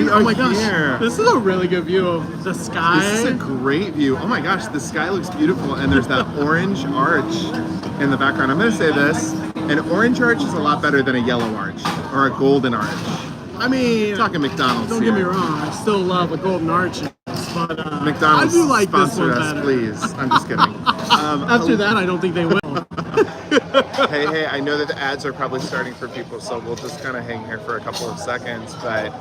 We oh are my gosh, here. this is a really good view of the sky. This is a great view. Oh my gosh, the sky looks beautiful, and there's that orange arch in the background. I'm going to say this, an orange arch is a lot better than a yellow arch or a golden arch. I mean, Talking McDonald's don't here. get me wrong, I still love a golden arch, but McDonald's I do like this sponsor one us, better. please. I'm just kidding. After that, I don't think they will. Hey, I know that the ads are probably starting for people, so we'll just kind of hang here for a couple of seconds, but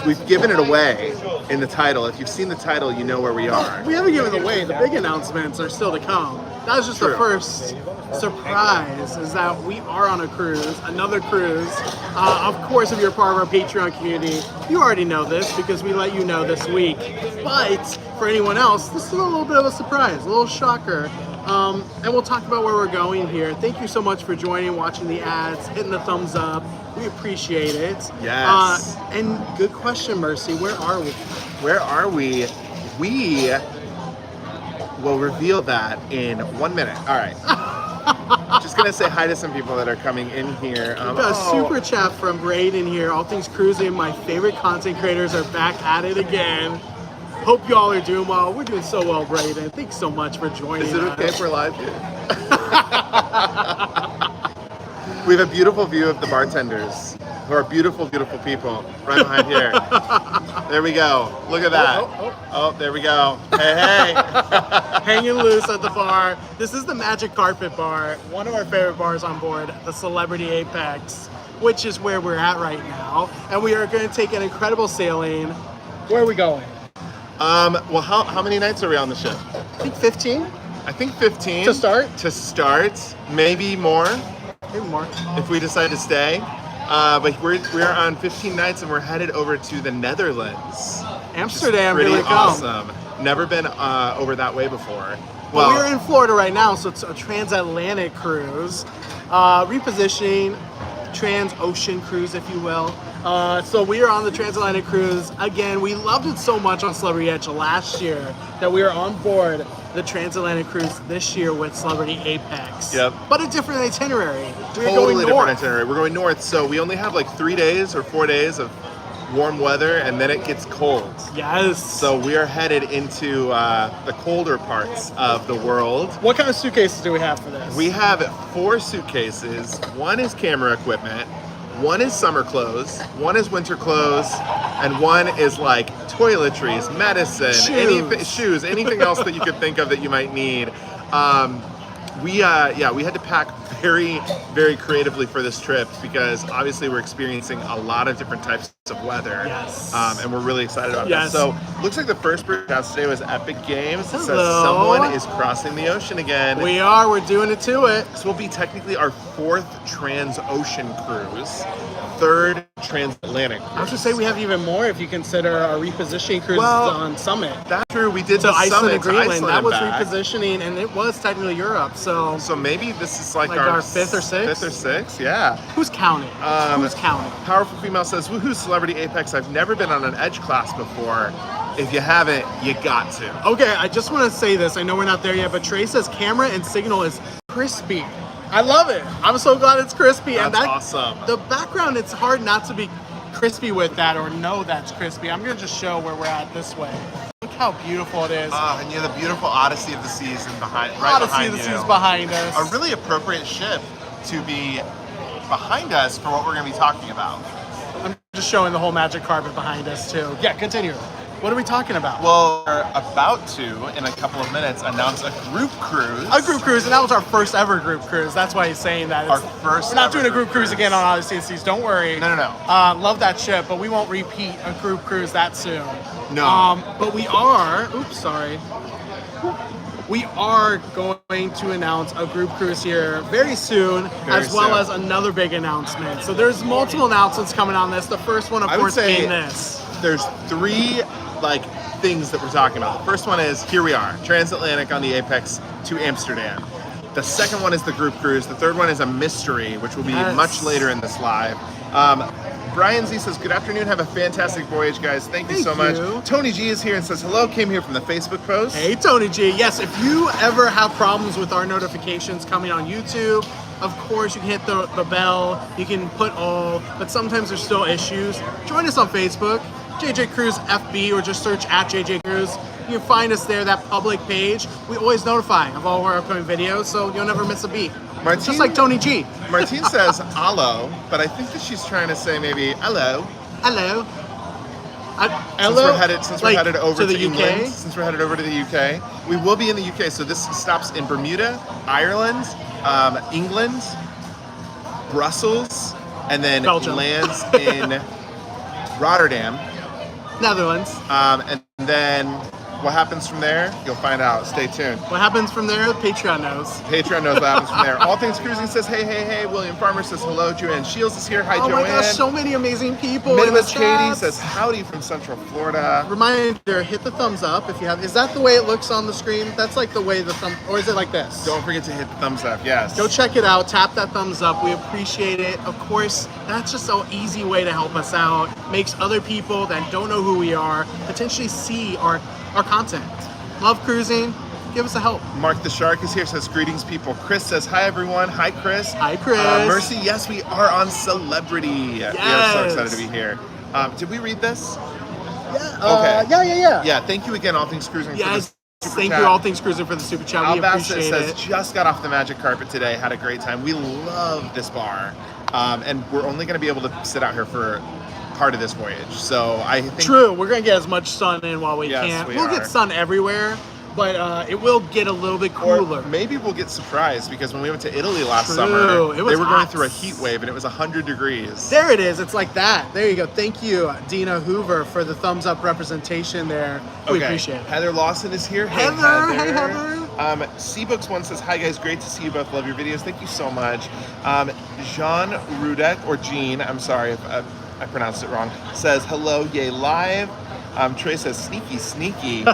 we've given it away in the title. If you've seen the title, you know where we are. We haven't given it away. The big announcements are still to come. That was just True. the first surprise, is that we are on a cruise, another cruise. Of course, if you're part of our Patreon community, you already know this because we let you know this week. But for anyone else, this is a little bit of a surprise, a little shocker. And we'll talk about where we're going here. Thank you so much for joining, watching the ads, hitting the thumbs up. We appreciate it. Yes. And good question, Mercy. Where are we? Where are we? We will reveal that in 1 minute. All right. Just gonna say hi to some people that are coming in here. We got a super chat from Braden here. All things cruising. My favorite content creators are back at it again. Hope y'all are doing well. We're doing so well, Braden. Thanks so much for joining us. Is it okay if we're live? We have a beautiful view of the bartenders, who are beautiful, beautiful people, right behind here. There we go. Look at that. Oh, there we go. Hey. Hanging loose at the bar. This is the Magic Carpet Bar, one of our favorite bars on board, the Celebrity Apex, which is where we're at right now. And we are going to take an incredible sailing. Where are we going? Well, how many nights are we on the ship? I think 15. I think 15. To start? To start. Maybe more. Maybe more. If we decide to stay. But we're on 15 nights and we're headed over to the Netherlands. Amsterdam, pretty here we come. awesome. Never been over that way before. Well, we're in Florida right now, so it's a transatlantic cruise. Repositioning, trans-ocean cruise, if you will. So we are on the transatlantic cruise. Again, we loved it so much on Celebrity Edge last year that we are on board the transatlantic cruise this year with Celebrity Apex. Yep. But a different itinerary. We're Totally going different north. itinerary. We're going north, so we only have like 3 days or 4 days of warm weather, and then it gets cold. Yes. So we are headed into the colder parts of the world. What kind of suitcases do we have for this? We have 4 suitcases. 1 is camera equipment, 1 is summer clothes, 1 is winter clothes, and 1 is like toiletries, medicine, shoes, anything else that you could think of that you might need. We had to pack very, very creatively for this trip because obviously we're experiencing a lot of different types of weather. Yes. And we're really excited about Yes. that. So looks like the first broadcast today was Epic Games. It says Hello. someone is crossing the ocean again. We're doing it to it. This will be technically our 4th trans-ocean cruise, 3rd transatlantic cruise. I was going to say we have even more if you consider our repositioning cruises on Summit. That's true. We did To the Iceland Summit and to Greenland. Iceland That and was back. repositioning, and it was technically Europe. So maybe this is like our 5th or 6th? 5th or 6th, yeah. Who's counting? Who's counting? Powerful Female says, woohoo, Celebrity Apex. I've never been on an Edge class before. If you haven't, you got to. Okay, I just want to say this. I know we're not there yet, but Trey says camera and signal is crispy. I love it. I'm so glad it's crispy. That's and that, awesome. The background, it's hard not to be crispy with that or know that's crispy. I'm going to just show where we're at this way. Look how beautiful it is. And you have the beautiful Odyssey of the Seas right Odyssey behind of the you. Seas behind us. A really appropriate ship to be behind us for what we're going to be talking about. I'm just showing the whole magic carpet behind us too. Yeah, continue. What are we talking about? Well, we're about to, in a couple of minutes, announce a group cruise. A group cruise, and that was our first ever group cruise. That's why he's saying that. Our first We're not ever doing a group group cruise cruise. again on Odyssey of the Seas. Don't worry. No. Love that ship, but we won't repeat a group cruise that soon. No. But we are. Oops, sorry. We are going to announce a group cruise here very soon, as well as another big announcement. So there's multiple announcements coming on this. The first one, of course, being this. There's 3 things that we're talking about. The first one is, here we are, transatlantic on the Apex to Amsterdam. The second one is the group cruise. The third one is a mystery, which will be much later in this live. Brian Z says, good afternoon, have a fantastic voyage, guys. Thank you so much. Tony G is here and says, hello, came here from the Facebook post. Hey, Tony G. Yes, if you ever have problems with our notifications coming on YouTube, of course, you can hit the bell, you can put all, but sometimes there's still issues. Join us on Facebook. JJ Cruise FB, or just search at JJ Cruise. You can find us there, that public page. We always notify of all of our upcoming videos, so you'll never miss a beat. Martine, Just like Tony G. Martine says "allo," but I think that she's trying to say maybe "hello." Hello. Since we're headed over to the England, UK. since we're headed over to the UK, we will be in the UK. So this stops in Bermuda, Ireland, England, Brussels, and then Belgium. lands in Rotterdam. Netherlands. And then what happens from there, you'll find out. Stay tuned. What happens from there, Patreon knows. Patreon knows what happens from there. All Things Cruising says, hey, hey, hey. William Farmer says hello. Joanne Shields is here. Hi, Oh Joanne. my gosh, so many amazing people. in the Midwest Katie chat. says howdy from Central Florida. Reminder, hit the thumbs up if you have. Is that the way it looks on the screen? That's like the way the thumb, or is it like this? Don't forget to hit the thumbs up. Yes. Go check it out. Tap that thumbs up. We appreciate it. Of course, that's just an easy way to help us out. Makes other people that don't know who we are potentially see our content. Love cruising. Give us a help. Mark the Shark is here, says greetings, people. Chris says hi, everyone. Hi, Chris. Hi, Chris. Mercy, yes, we are on Celebrity. Yes. We are so excited to be here. Did we read this? Yeah. Okay. Yeah. Yeah, thank you again, All Things Cruising. Yes. For the super Thank chat. you, All Things Cruising, for the super chat. Al We Bassett appreciate says, it. just got off the magic carpet today, had a great time. We love this bar. And we're only going to be able to sit out here for part of this voyage. So I think True. We're going to get as much sun in while we Yes, can. we We'll are. get sun everywhere, but it will get a little bit Or cooler. maybe we'll get surprised because when we went to Italy last True. summer, It was they were going hot. through a heat wave and it was 100 degrees. There it is. It's like that. There you go. Thank you, Dina Hoover, for the thumbs up representation there. We appreciate it. Heather Lawson is here. Hey, Heather. Hey, Heather. Seabooks1 says, hi guys, great to see you both. Love your videos. Thank you so much. Jean Rudek, or Jean, I'm sorry if I pronounced it wrong, says, hello, yay, live. Trey says, sneaky, sneaky.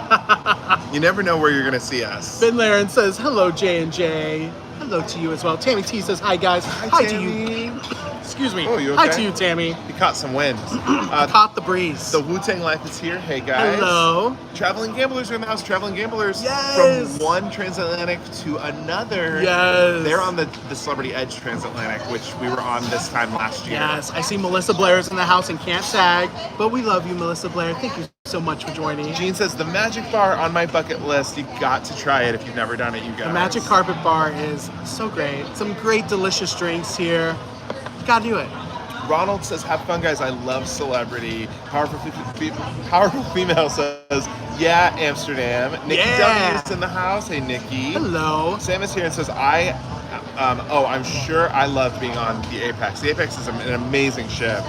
You never know where you're going to see us. Ben Laren says, hello, J&J. Hello to you as well. Tammy T says, hi, guys. Hi to you. Excuse me. Oh, you Hi okay? to you, Tammy. We caught some wind. Caught the breeze. The Wu-Tang Life is here. Hey, guys. Hello. Traveling Gamblers are in the house. Traveling Gamblers Yes. from one Transatlantic to another. Yes. They're on the Celebrity Edge Transatlantic, which we were on this time last year. Yes, I see Melissa Blair's in the house and can't tag, but we love you, Melissa Blair. Thank you so much for joining. Gene says, the Magic Bar on my bucket list. You've got to try it if you've never done it, you guys. The Magic Carpet Bar is so great. Some great, delicious drinks here. You gotta do it. Ronald says, have fun, guys. I love Celebrity. Powerful Female says, yeah, Amsterdam. Nikki Yeah. W is in the house. Hey, Nikki. Hello. Sam is here and says, I'm sure I love being on the Apex. The Apex is an amazing ship.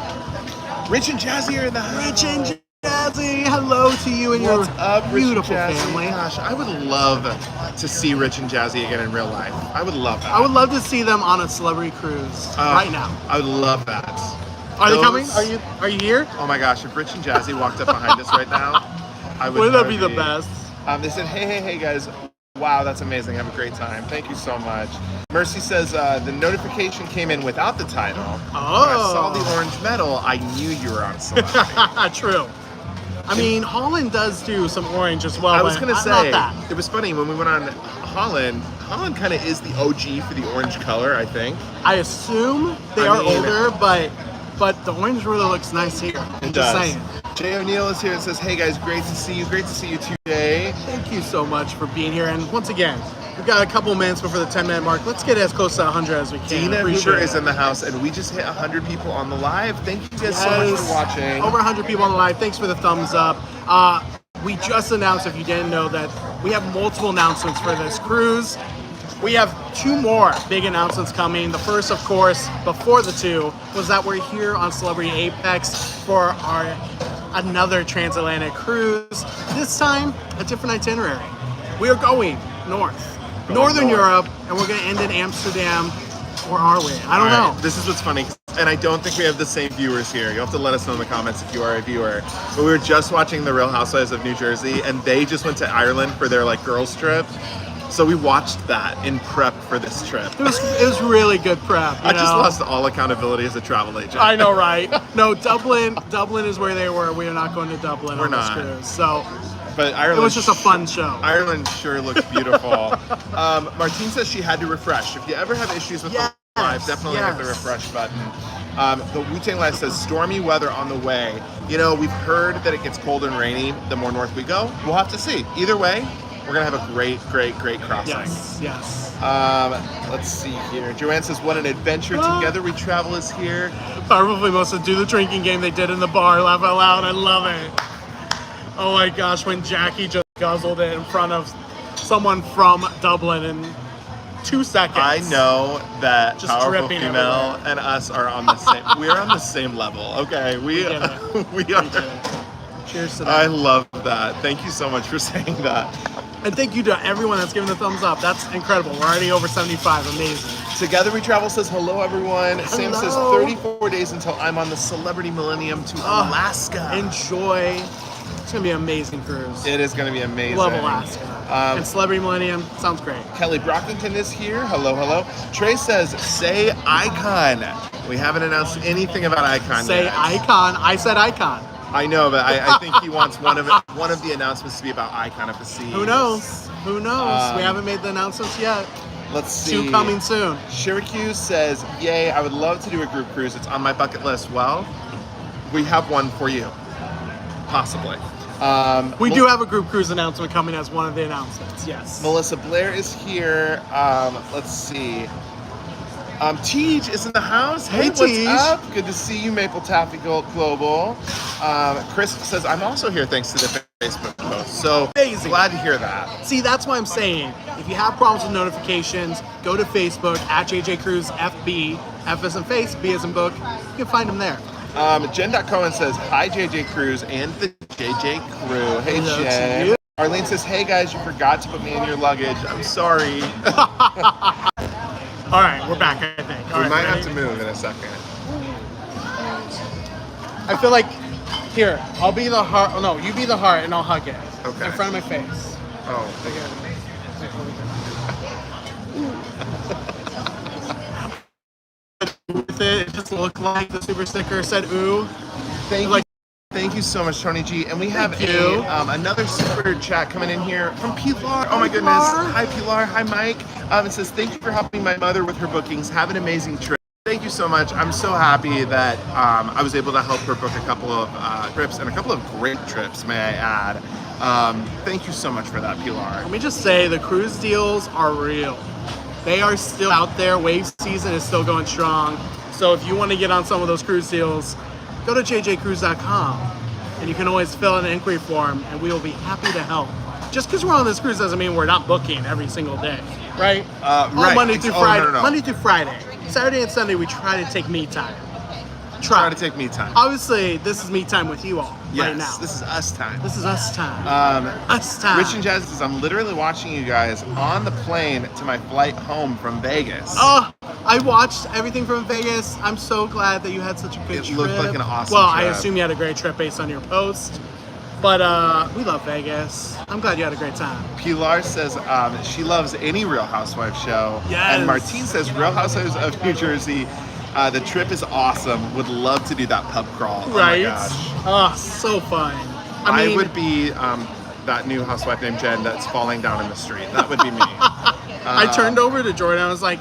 Rich and Jazzy are in the house. Rich and Jazzy, hello to you and What's your up, Rich beautiful and Jazzy? family. Gosh, I would love to see Rich and Jazzy again in real life. I would love that. I would love to see them on a celebrity cruise right now. I would love that. Are they Those- coming? Are you here? Oh my gosh, if Rich and Jazzy walked up behind us right now, I would. Wouldn't that be the best? They said, hey guys. Wow, that's amazing. Have a great time. Thank you so much. Mercy says, the notification came in without the title. Oh. When I saw the orange medal, I knew you were on Celebrity. True. I mean, Holland does do some orange as well. I was but going to not say, that. it was funny when we went on Holland kind of is the OG for the orange color, I think. I assume they I are mean- older, but the orange really looks nice here. I'm just saying. Jay O'Neill is here and says, hey guys, great to see you. Great to see you too, Jay. Thank you so much for being here. And once again, we've got a couple minutes before the 10-minute mark. Let's get as close to 100 as we can. Dina Appreciate Hoover it. is in the house, and we just hit 100 people on the live. Thank you guys so much for watching. Over 100 people on the live. Thanks for the thumbs up. We just announced, if you didn't know, that we have multiple announcements for this cruise. We have two more big announcements coming. The first, of course, before the two, was that we're here on Celebrity Apex for another transatlantic cruise. This time, a different itinerary. We are going north. Northern Europe, and we're going to end in Amsterdam. Or are we? I don't know. This is what's funny, and I don't think we have the same viewers here. You'll have to let us know in the comments if you are a viewer. But we were just watching The Real Housewives of New Jersey, and they just went to Ireland for their girls trip. So we watched that in prep for this trip. It was really good prep. I just lost all accountability as a travel agent. I know, right? No, Dublin is where they were. We are not going to Dublin on this cruise. So But Ireland, it was just a fun show. Ireland sure looks beautiful. Martine says she had to refresh. If you ever have issues with the live, definitely hit the refresh button. The Wu-Tang Live says stormy weather on the way. You know, we've heard that it gets cold and rainy the more north we go. We'll have to see. Either way, we're gonna have a great crossing. Yes. Let's see here. Joanne says, what an adventure together we travel is here. Probably must do the drinking game they did in the bar. Laugh out loud. I love it. Oh my gosh, when Jackie just guzzled it in front of someone from Dublin in 2 seconds. I know that Just powerful dripping female everywhere. and us are on the same. We are on the same level. Okay, we get it. we are. Cheers to that. I love that. Thank you so much for saying that. And thank you to everyone that's given the thumbs up. That's incredible. We're already over 75. Amazing. Together We Travel says hello, everyone. Sam says Hello. 34 days until I'm on the Celebrity Millennium to Alaska. Enjoy. It's going to be an amazing cruise. It is going to be amazing. Love Alaska. And Celebrity Millennium sounds great. Kelly Brockington is here. Hello. Trey says, say Icon. We haven't announced anything about Icon Say yet. Icon. I said Icon. I know, but I think he wants one of the announcements to be about Icon of the Seas. Who knows? We haven't made the announcements yet. Let's see. Two coming soon. Syracuse says, yay, I would love to do a group cruise. It's on my bucket list. Well, we have one for you. Possibly. We do have a group cruise announcement coming as one of the announcements. Yes. Melissa Blair is here. Let's see. Teej is in the house. Hey, what's Teej. up? Good to see you, Maple Taffy Global. Chris says, I'm also here thanks to the Facebook post. So Amazing. Glad to hear that. See, that's why I'm saying, if you have problems with notifications, go to Facebook at JJ Cruz FB, F as in face, B as in book. You can find them there. Jen.Cohen says, hi, JJ Cruz and the JJ crew. Hey, Hello to Jen. you. Arlene says, hey, guys, you forgot to put me in your luggage. I'm sorry. All right, we're back, I think. All We right, might ready? have to move in a second. I feel like, here, I'll be the heart. Oh, no, you be the heart and I'll hug it. Okay. In front of my face. Oh, With it just looked like the super sticker said ooh. Thank you so much, Tony G. And we have Thank you. another super chat coming in here from Pilar. Oh my goodness. Pilar. Hi, Pilar. Hi, Mike. It says, thank you for helping my mother with her bookings. Have an amazing trip. Thank you so much. I'm so happy that I was able to help her book a couple of trips and a couple of great trips, may I add. Thank you so much for that, Pilar. Let me just say, the cruise deals are real. They are still out there. Wave season is still going strong. So if you want to get on some of those cruise deals, go to jjcruise.com and you can always fill out an inquiry form and we will be happy to help. Just because we're on this cruise doesn't mean we're not booking every single day, right? Right. Monday through Friday. No. Monday through Friday. Saturday and Sunday we try to take me time. Try to take me time. Obviously, this is me time with you all right now. This is us time. This is us time. Us time. Rich and Jazz says, I'm literally watching you guys on the plane to my flight home from Vegas. Oh, I watched everything from Vegas. I'm so glad that you had such a good trip. It looked like an awesome Well, I trip. assume you had a great trip based on your post. But we love Vegas. I'm glad you had a great time. Pilar says she loves any Real Housewives show. Yes. And Martine says, Real Housewives of New Jersey, the trip is awesome. Would love to do that pub crawl. Right? Oh my gosh. Oh, so fun. I mean, would be that new housewife named Jen that's falling down in the street. That would be me. I turned over to Jordan. I was like,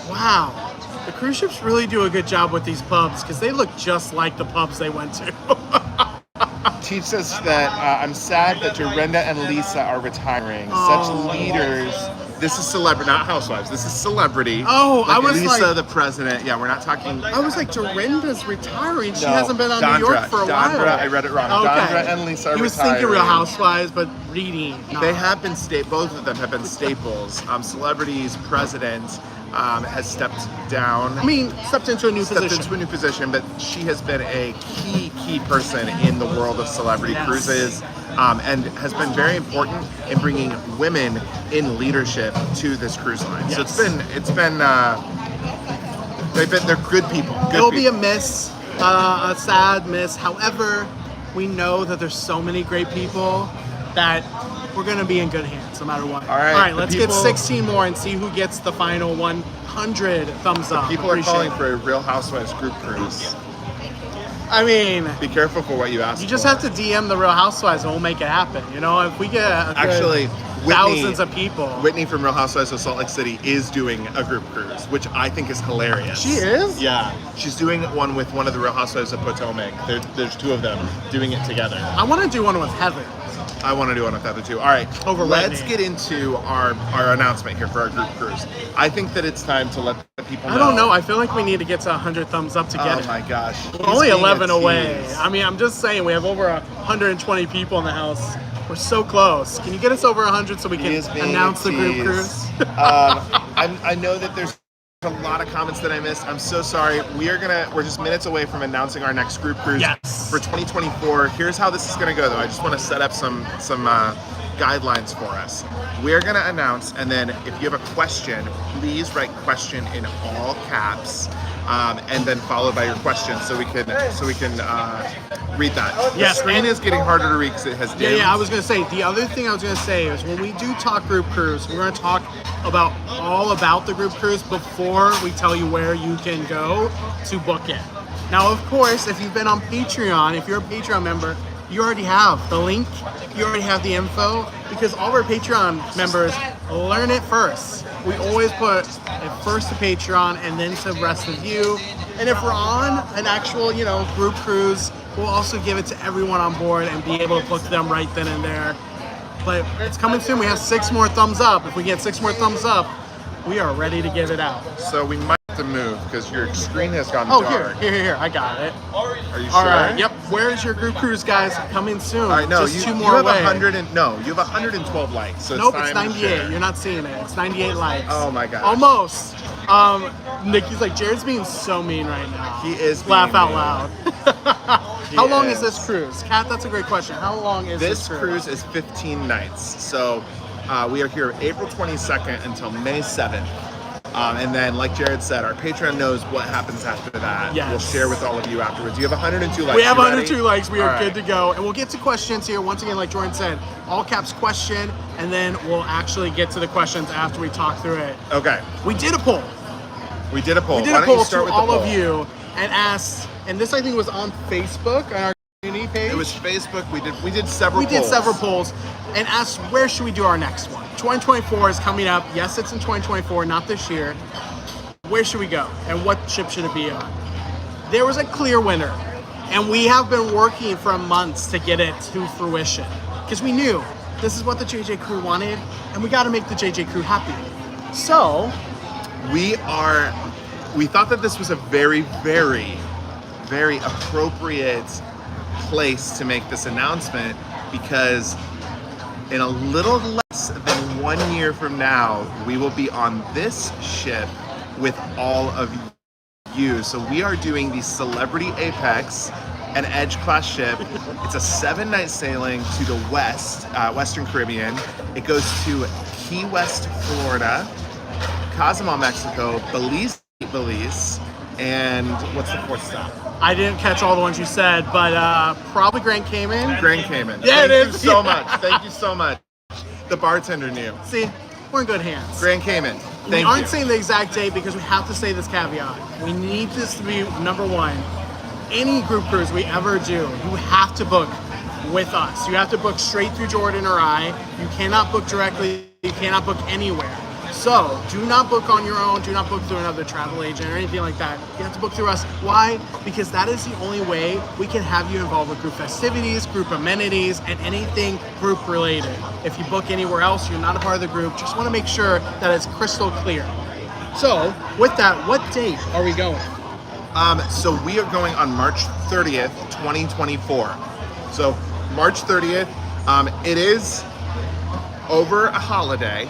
wow, the cruise ships really do a good job with these pubs because they look just like the pubs they went to. Teach says that I'm sad that Dorinda and Lisa are retiring. Oh. Such leaders. This is celebrity, not housewives. This is celebrity. Oh, I was Lisa, like- the president. Yeah, we're not talking. I was like, Dorinda's retiring. She No, hasn't been on Dondra, New York for a while. Dondra, I read it wrong. Okay. Dondra and Lisa are He was retiring. thinking Real Housewives, but reading. No. They have been both of them have been staples. Celebrities, president has stepped down. I mean, stepped into a new Stepped position. into a new position, but she has been a key person in the world of celebrity Yes. cruises, and has been very important in bringing women in leadership to this cruise line. Yes. So they're good people. It'll be a miss, a sad miss. However, we know that there's so many great people that we're gonna be in good hands no matter what. All right, All right, the let's people- get 16 more and see who gets the final 100 thumbs up. People are Appreciate calling it. for a Real Housewives group cruise. I mean, Be careful for what you ask you just for. have to DM the Real Housewives and we'll make it happen. You know, if we get a good- Actually, thousands of people. Whitney from Real Housewives of Salt Lake City is doing a group cruise, which I think is hilarious. She is? Yeah. She's doing one with one of the Real Housewives of Potomac. There's two of them doing it together. I want to do one with Heather. I want to do one with Heather too. All right, let's get into our announcement here for our group cruise. I think that it's time to let the people know. I don't know. I feel like we need to get to 100 thumbs up to get it. Oh my gosh. We're only 11 away. I mean, I'm just saying, we have over 120 people in the house. We're so close. Can you get us over 100 so we can announce the group cruise? I know that there's a lot of comments that I missed. I'm so sorry. We're just minutes away from announcing our next group cruise for 2024. Here's how this is gonna go though. I just want to set up some guidelines for us. We're gonna announce, and then if you have a question, please write question in all caps, and then followed by your question, so we can read that. Yes, the screen is getting harder to read because it has dimmed. Yeah. I was gonna say, the other thing I was gonna say is, when we do talk group cruise, we're gonna talk all about the group cruise before we tell you where you can go to book it. Now, of course, if you've been on Patreon, if you're a Patreon member, you already have the link, you already have the info, because all of our Patreon members learn it first. We always put it first to Patreon and then to the rest of you. And if we're on an actual, group cruise, we'll also give it to everyone on board and be able to book them right then and there. But it's coming soon. We have 6 more thumbs up. If we get 6 more thumbs up, we are ready to give it out. So we might have to move because your screen has gone dark. Here. I got it. Are you sure? All right. Yep. Where's your group cruise, guys? Coming soon. All right. No, just you 2 more have away. you have 112 likes. So nope, it's 98. You're not seeing it. It's 98 likes. Oh my god. Almost. Nikki's like, Jared's being so mean right now. He is. Laugh out loud. How long is this cruise? Kat, that's a great question. How long is this cruise? This cruise is 15 nights. So we are here April 22nd until May 7th. And then, like Jared said, our Patreon knows what happens after that. Yes. We'll share with all of you afterwards. You have 102 likes. We have 102 likes. We are good to go. And we'll get to questions here. Once again, like Jordan said, all caps question, and then we'll actually get to the questions after we talk through it. Okay. We did a poll. We did a poll. We did a poll to all of you and asked, and this I think was on Facebook, on our community page. It was Facebook. We did several polls. We did several polls and asked, where should we do our next one? 2024 is coming up. Yes, it's in 2024, not this year. Where should we go? And what ship should it be on? There was a clear winner. And we have been working for months to get it to fruition. Because we knew this is what the JJ crew wanted, and we got to make the JJ crew happy. So, we thought that this was a very, very, very appropriate place to make this announcement, because in a little less than 1 year from now, we will be on this ship with all of you. So we are doing the Celebrity Apex, an Edge class ship. It's a 7-night sailing to the Western Caribbean. It goes to Key West, Florida, Cozumel, Mexico, Belize, and what's the 4th stop? I didn't catch all the ones you said, but probably Grand Cayman. Grand Cayman. Yeah, Thank you so much. Thank you so much. The bartender knew. See, we're in good hands. Grand Cayman. We aren't saying the exact date because we have to say this caveat. We need this to be number one. Any group cruise we ever do, you have to book with us. You have to book straight through Jordan or I. You cannot book directly. You cannot book anywhere. So do not book on your own. Do not book through another travel agent or anything like that. You have to book through us. Why? Because that is the only way we can have you involved with group festivities, group amenities, and anything group related. If you book anywhere else, you're not a part of the group. Just want to make sure that it's crystal clear. So with that, what date are we going? So we are going on March 30th, 2024. So March 30th, it is over a holiday.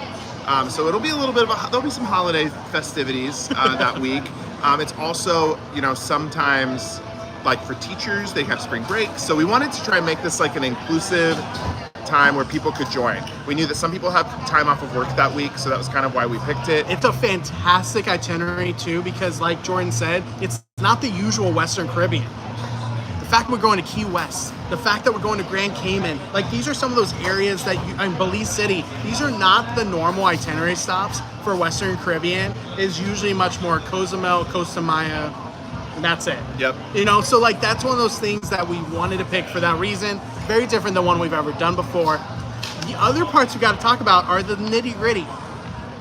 So it'll be a little bit of there'll be some holiday festivities that week. It's also, sometimes like for teachers, they have spring break. So we wanted to try and make this like an inclusive time where people could join. We knew that some people have time off of work that week, so that was kind of why we picked it. It's a fantastic itinerary too, because like Jordan said, it's not the usual Western Caribbean. The fact we're going to Key West, the fact that we're going to Grand Cayman, like these are some of those areas that in Belize City, these are not the normal itinerary stops for Western Caribbean. It's usually much more Cozumel, Costa Maya, and that's it. Yep. So like that's one of those things that we wanted to pick for that reason. Very different than one we've ever done before. the other parts we got to talk about are the nitty gritty.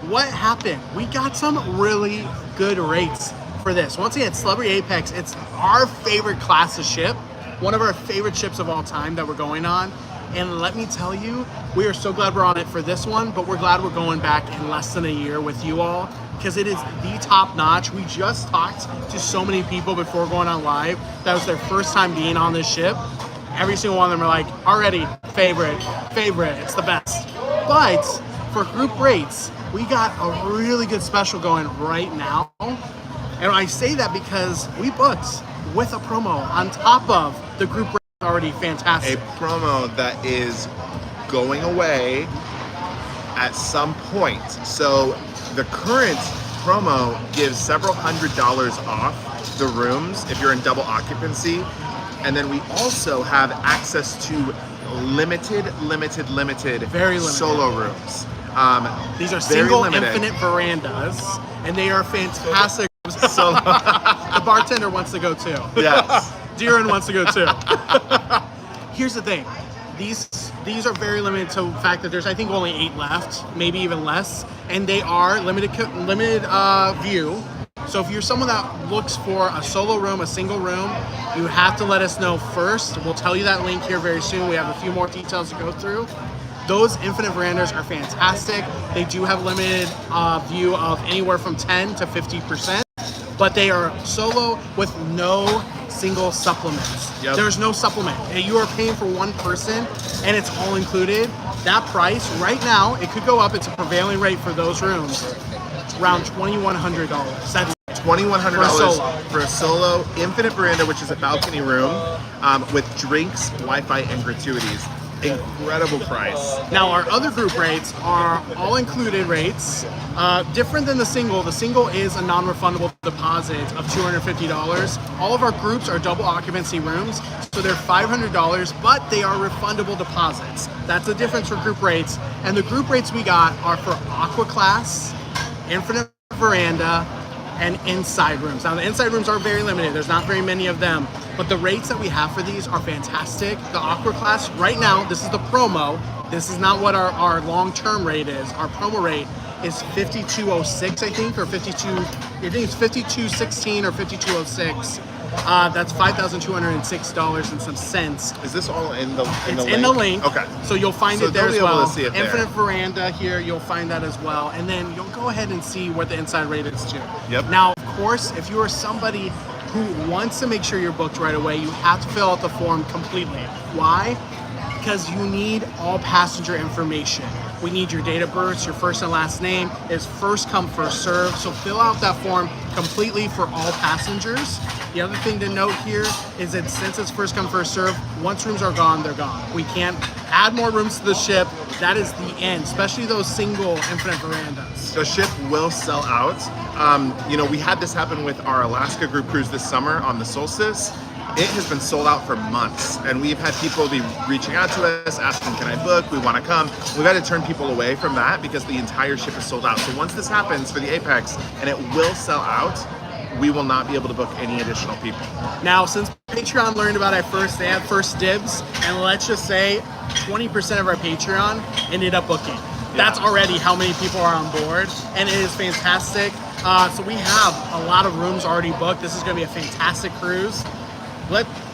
What happened? We got some really good rates for this. Once again, Celebrity Apex, it's our favorite class of ship, one of our favorite ships of all time that we're going on. And let me tell you, we are so glad we're on it for this one, but we're glad we're going back in less than a year with you all, because it is the top notch. We just talked to so many people before going on live that was their first time being on this ship. Every single one of them are like, already favorite, it's the best. But for group rates, we got a really good special going right now. And I say that because we booked with a promo on top of the group rate already fantastic. A promo that is going away at some point. So the current promo gives several $100s off the rooms if you're in double occupancy. And then we also have access to limited Very limited solo rooms. These are very single limited. infinite verandas, and they are fantastic. So, The bartender wants to go too. yes. Darren wants to go too. Here's the thing. These are very limited to the fact that there's, I think, only 8 left, maybe even less, and they are limited view. So if you're someone that looks for a solo room, a single room, you have to let us know first. We'll tell you that link here very soon. We have a few more details to go through. Those infinite verandas are fantastic. They do have limited view of anywhere from 10 to 50%, but they are solo with no single supplements. Yep. There's no supplement. And you are paying for one person, and it's all included. That price, right now, it could go up. It's a prevailing rate for those rooms, around $2,100. That's $2,100 for a solo infinite veranda, which is a balcony room with drinks, Wi-Fi, and gratuities. Incredible price. Now, our other group rates are all-included rates, different than the single. The single is a non-refundable deposit of $250. All of our groups are double occupancy rooms, so they're $500, but they are refundable deposits. That's the difference for group rates. And the group rates we got are for Aqua Class, Infinite Veranda, and inside rooms. Now, the inside rooms are very limited. There's not very many of them, but the rates that we have for these are fantastic. The Aqua Class, right now, this is the promo. This is not what our long-term rate is. Our promo rate is $52.06, I think, or I think it's $52.16 or $52.06. That's $5,206 and some cents. Is this all in the It's link? in the link. Okay. So you'll find So it there they'll as be able well. to see it there. Infinite Veranda here, you'll find that as well. And then you'll go ahead and see what the inside rate is too. Yep. Now, of course, if you are somebody who wants to make sure you're booked right away, you have to fill out the form completely. Why? Because you need all passenger information. We need your date of birth, your first and last name. It's first come, first serve. So fill out that form completely for all passengers. The other thing to note here is that since it's first come, first serve, once rooms are gone, they're gone. We can't add more rooms to the ship. That is the end, especially those single infinite verandas. The ship will sell out. We had this happen with our Alaska group cruise this summer on the Solstice. It has been sold out for months, and we've had people be reaching out to us asking, can I book? We want to come. We've had to turn people away from that because the entire ship is sold out. So once this happens for the Apex, and it will sell out, we will not be able to book any additional people. Now, since Patreon learned about it first, they had first dibs, and let's just say 20% of our Patreon ended up booking. That's already how many people are on board, and it is fantastic. So we have a lot of rooms already booked. This is going to be a fantastic cruise.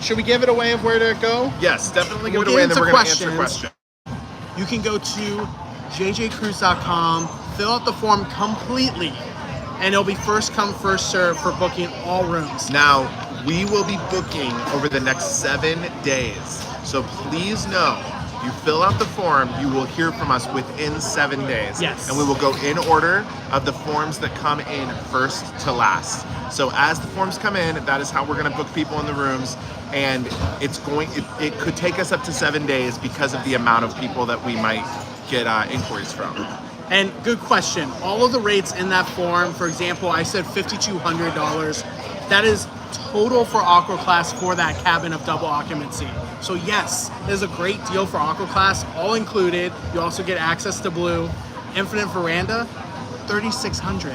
Should we give it away of where to go? Yes, definitely give We'll it away, get and then into we're going to answer questions. questions. You can go to jjcruise.com, fill out the form completely, and it'll be first come, first serve for booking all rooms. Now, we will be booking over the next 7 days. So please know, you fill out the form, you will hear from us within 7 days. Yes. And we will go in order of the forms that come in first to last. So as the forms come in, that is how we're going to book people in the rooms. And it could take us up to 7 days because of the amount of people that we might get inquiries from. And good question. All of the rates in that form, for example, I said $5,200. That is total for Aqua Class for that cabin of double occupancy. So yes, it is a great deal for Aqua Class, all included. You also get access to Blue. Infinite Veranda, $3,600.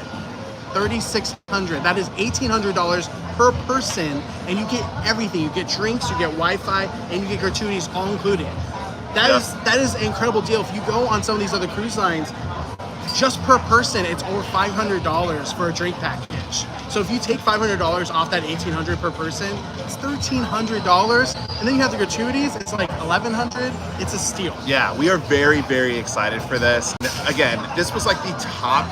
$3,600. That is $1,800 per person, and you get everything. You get drinks, you get Wi-Fi, and you get gratuities all included. That is an incredible deal. If you go on some of these other cruise lines, just per person, it's over $500 for a drink package. So if you take $500 off that $1,800 per person, it's $1,300, and then you have the gratuities. It's like $1,100. It's a steal. Yeah, we are very, very excited for this. Again, this was like the top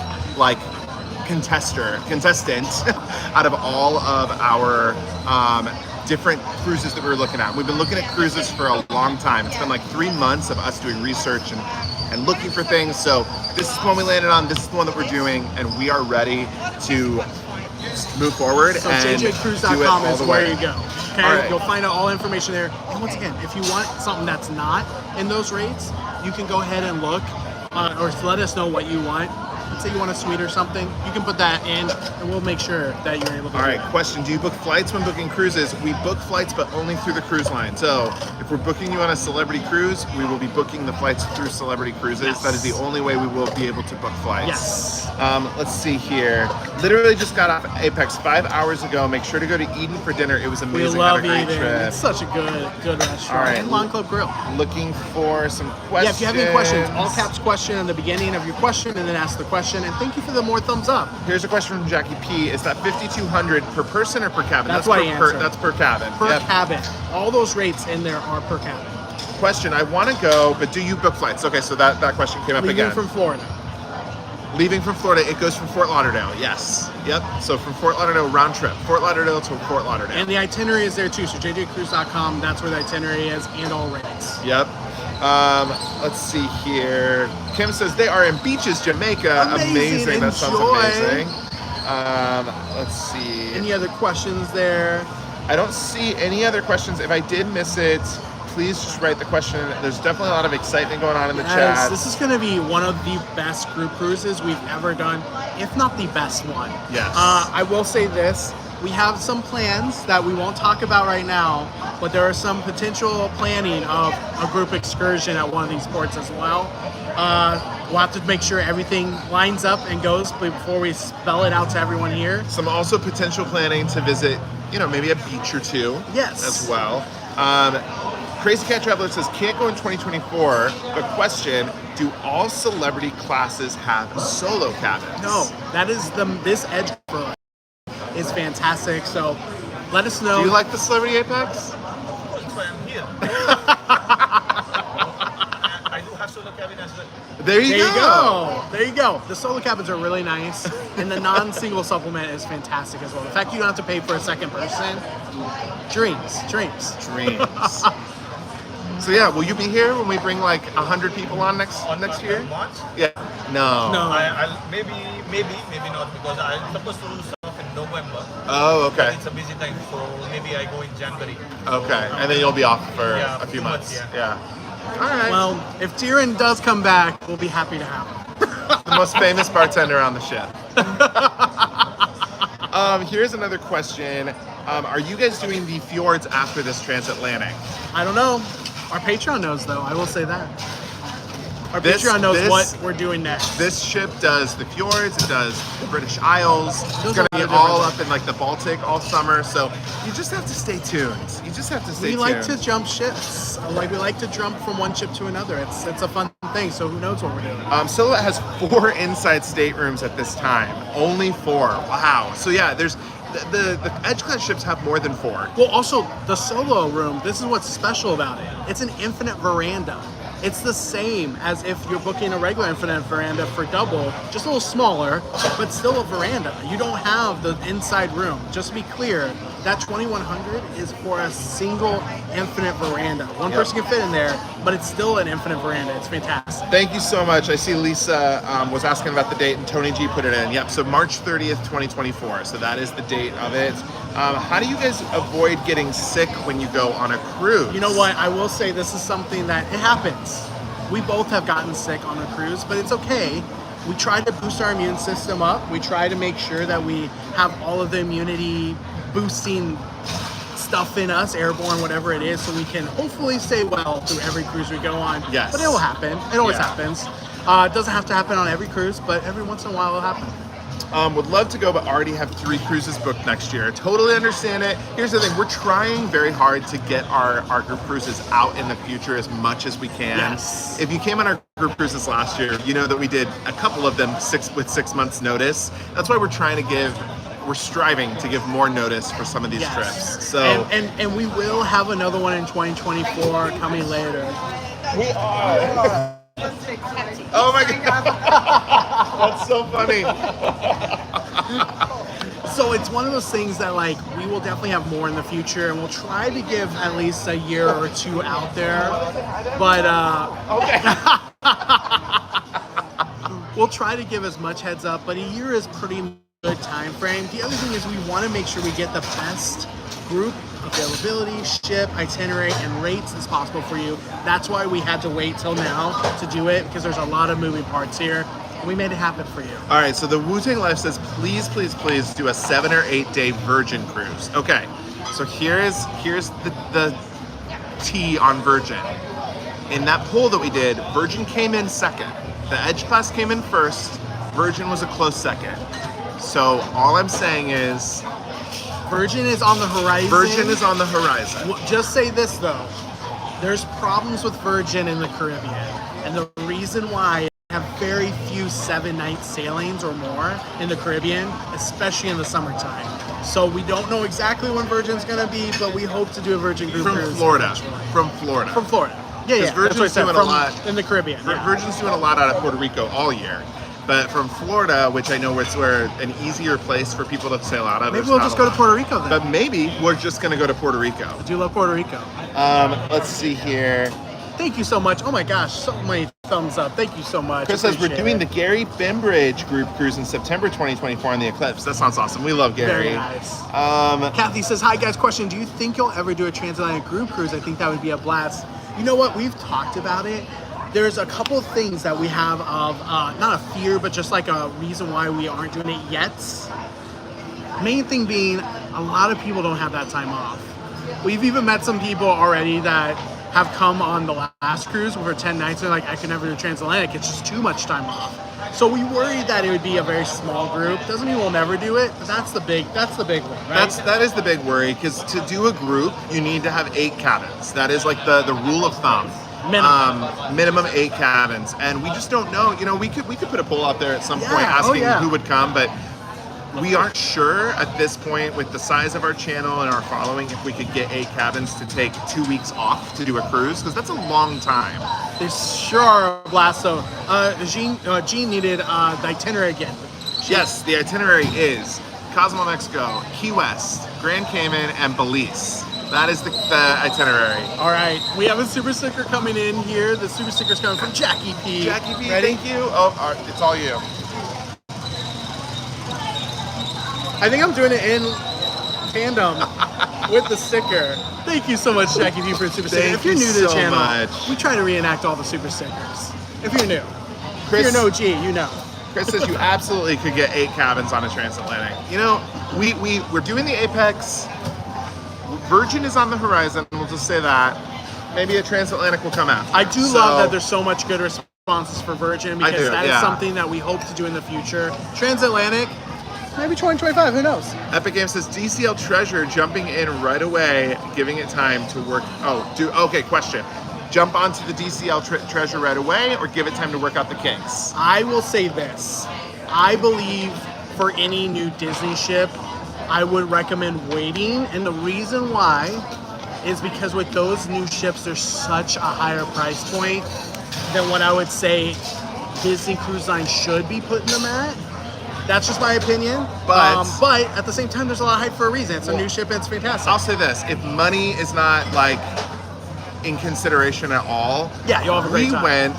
contestant out of all of our different cruises that we were looking at. We've been looking at cruises for a long time. It's been like 3 months of us doing research and looking for things. So this is the one we landed on. This is the one that we're doing, and we are ready to move forward. So and jjcruise.com is where you go. Okay, right. You'll find out all information there. And once again, if you want something that's not in those rates, you can go ahead and look or let us know what you want. Let's say you want a suite or something, you can put that in, and we'll make sure that you're able to. All right, question: do you book flights when booking cruises? We book flights, but only through the cruise line. So if we're booking you on a Celebrity cruise, we will be booking the flights through Celebrity Cruises. Yes. That is the only way we will be able to book flights. Yes. Let's see here. Literally just got off Apex 5 hours ago. Make sure to go to Eden for dinner. It was We amazing. love Had a great Eden. trip. It's such a good restaurant. All right. And Lawn Club Grill. Looking for some questions. Yeah, if you have any questions, all caps question in the beginning of your question, and then ask the question. And thank you for the more thumbs up. Here's a question from Jackie P. Is that $5,200 per person or per cabin? That's what I answered. That's per cabin. Per Yep. cabin. All those rates in there are per cabin. Question: I want to go, but do you book flights? Okay, so that question came up Leaving again. from Florida. Leaving from Florida, it goes from Fort Lauderdale. Yes. Yep. So from Fort Lauderdale, round trip. Fort Lauderdale to Fort Lauderdale. And the itinerary is there too. So jjcruise.com, that's where the itinerary is, and all rates. Yep. Let's see here. Kim says they are in Beaches, Jamaica. Amazing. That sounds Enjoy. amazing. Let's see. Any other questions there? I don't see any other questions. If I did miss it, please just write the question. There's definitely a lot of excitement going on in the chat. This is going to be one of the best group cruises we've ever done, if not the best one. Yes. I will say this. We have some plans that we won't talk about right now, but there are some potential planning of a group excursion at one of these ports as well. We'll have to make sure everything lines up and goes before we spell it out to everyone here. Some also potential planning to visit, maybe a beach or two. Yes. As well. Crazy Cat Traveler says, can't go in 2024, but question, do all celebrity classes have solo cabins? No, that is this edge for us is fantastic. So let us know. Do you like the Celebrity Apex? That's why I'm here. I do have solo cabin as well. There you go. There you go. The solo cabins are really nice, and the non-single supplement is fantastic as well. The fact you don't have to pay for a second person, dreams. Dreams. So yeah, will you be here when we bring like 100 people on next year? March? Yeah. No. I'll maybe not, because I'm supposed to do stuff in November. Oh, okay. It's a busy time, so maybe I go in January. Okay, and then you'll be off for a few 2 months. months, Yeah. All right. Well, if Tyrion does come back, we'll be happy to have him. The most famous bartender on the ship. Here's another question. Are you guys doing the fjords after this transatlantic? I don't know. Our Patreon knows, though. I will say that. Our Patreon knows what we're doing next. This ship does the fjords, it does the British Isles. Those It's going to are be the all different- up in like the Baltic all summer. So you just have to stay tuned. We like to jump ships. We like to jump from one ship to another. It's a fun thing. So who knows what we're doing? Silhouette has 4 inside staterooms at this time. Only 4. Wow. So yeah, there's the Edge class ships have more than 4. Well, also the solo room. This is what's special about it. It's an infinite veranda. It's the same as if you're booking a regular infinite veranda for double, just a little smaller, but still a veranda. You don't have the inside room. Just to be clear, that 2100 is for a single infinite veranda. One person can fit in there, but it's still an infinite veranda. It's fantastic. Thank you so much. I see Lisa was asking about the date, and Tony G put it in. Yep, so March 30th, 2024. So that is the date of it. How do you guys avoid getting sick when you go on a cruise? You know what? I will say this is something that it happens. We both have gotten sick on a cruise, but it's okay. We try to boost our immune system up. We try to make sure that we have all of the immunity boosting stuff in us, airborne, whatever it is, so we can hopefully stay well through every cruise we go on. Yes. But it will happen. It always happens. It doesn't have to happen on every cruise, but every once in a while it'll happen. Would love to go, but already have 3 cruises booked next year. Totally understand it. Here's the thing, we're trying very hard to get our group cruises out in the future as much as we can. Yes. If you came on our group cruises last year, you know that we did a couple of them with 6 months notice. That's why we're striving to give more notice for some of these trips. So and we will have another one in 2024 coming later. we are. Oh my god. That's so funny. So it's one of those things that like we will definitely have more in the future, and we'll try to give at least a year or 2 out there. But we'll try to give as much heads up. But a year is pretty good time frame. The other thing is we want to make sure we get the best group availability, ship, itinerary, and rates as possible for you. That's why we had to wait till now to do it, because there's a lot of moving parts here. We made it happen for you. All right, so the Wu-Tang Life says, please, please, please do a 7 or 8 day Virgin cruise. Okay, so here's the T on Virgin. In that poll that we did, Virgin came in second. The Edge class came in first. Virgin was a close second. So all I'm saying is, Virgin is on the horizon. Virgin is on the horizon. Well, just say this though, there's problems with Virgin in the Caribbean, and the reason why they have very few 7-night sailings or more in the Caribbean, especially in the summertime. So we don't know exactly when Virgin's gonna be, but we hope to do a Virgin group From cruise Florida. eventually. From Florida. From Florida. Yeah, yeah. Virgin's that's what I said, doing a lot in the Caribbean. Yeah. Virgin's doing a lot out of Puerto Rico all year. But from Florida, which I know it's where an easier place for people to sail out of. Maybe we'll just go to Puerto Rico then. But maybe we're just going to go to Puerto Rico. I do love Puerto Rico. Let's see here. Thank you so much. Oh my gosh, so many thumbs up. Thank you so much. Chris says we're Appreciate doing it. the Gary Bimbridge group cruise in September 2024 on the Eclipse. That sounds awesome. We love Gary. Very nice. Kathy says, hi guys, question. Do you think you'll ever do a transatlantic group cruise? I think that would be a blast. You know what? We've talked about it. There's a couple of things that we have of, not a fear, but just like a reason why we aren't doing it yet. Main thing being, a lot of people don't have that time off. We've even met some people already that have come on the last cruise for 10 nights. They're like, I can never do transatlantic. It's just too much time off. So we worry that it would be a very small group. Doesn't mean we'll never do it, but that's the big one, right? That is the big worry, because to do a group, you need to have 8 cabins. That is like the rule of thumb. Minimum 8 cabins, and we just don't know. You know, we could put a poll out there at some point asking who would come, but we aren't sure at this point with the size of our channel and our following if we could get 8 cabins to take 2 weeks off to do a cruise, because that's a long time. They sure are a blast. So Jean needed the itinerary again. Yes, the itinerary is Cozumel, Mexico, Key West, Grand Cayman, and Belize. That is the itinerary. All right, we have a super sticker coming in here. The super sticker's coming from Jackie P. Jackie P, ready? thank you. Oh, it's all you. I think I'm doing it in tandem with the sticker. Thank you so much, Jackie P, for the super sticker. Thank If you're you new to the so channel, much. we try to reenact all the super stickers. If you're new. Chris, if you're an OG, you know. Chris says you absolutely could get 8 cabins on a transatlantic. You know, we're doing the Apex. Virgin is on the horizon, we'll just say that. Maybe a transatlantic will come after. I do love that there's so much good responses for Virgin, because that is something that we hope to do in the future. Transatlantic, maybe 2025, who knows? Epic Games says DCL Treasure jumping in right away, giving it time to work. Okay, question. Jump onto the DCL Treasure right away, or give it time to work out the kinks? I will say this. I believe for any new Disney ship, I would recommend waiting, and the reason why is because with those new ships, there's such a higher price point than what I would say Disney Cruise Line should be putting them at. That's just my opinion. But at the same time, there's a lot of hype for a reason. It's a new ship and it's fantastic. I'll say this, if money is not like in consideration at all, yeah, you'll have a great time. We went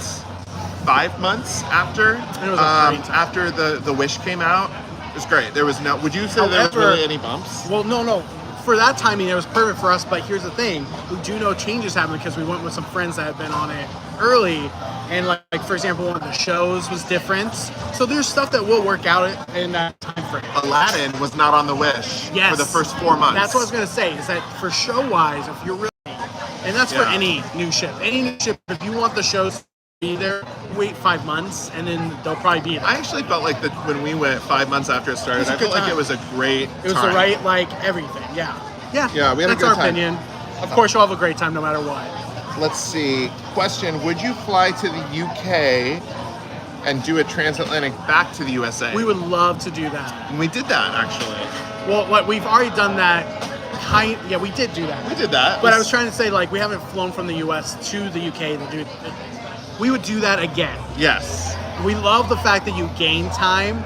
5 months after after the Wish came out. It was great. There was no. Would you say there was really any bumps? Well, no. For that timing, it was perfect for us. But here's the thing: we do know changes happen because we went with some friends that had been on it early, and like for example, one of the shows was different. So there's stuff that will work out in that time frame. Aladdin was not on the Wish for the first 4 months. That's what I was gonna say. Is that for show wise, if you're really, and that's for any new ship. Any new ship, if you want the shows be there, wait 5 months, and then they'll probably be there. I actually felt like that when we went 5 months after it started, a I good felt like time. it was a great It was time. the right, like, everything. Yeah. Yeah. Yeah, we had a That's good our time. opinion. Of course, you'll have a great time no matter what. Let's see. Question: would you fly to the UK and do a transatlantic back to the USA? We would love to do that. And we did that actually. Well, what we've already done that. Yeah, we did do that. We did that. But I was trying to say, like, we haven't flown from the U.S. to the U.K. to do it. We would do that again. Yes. We love the fact that you gain time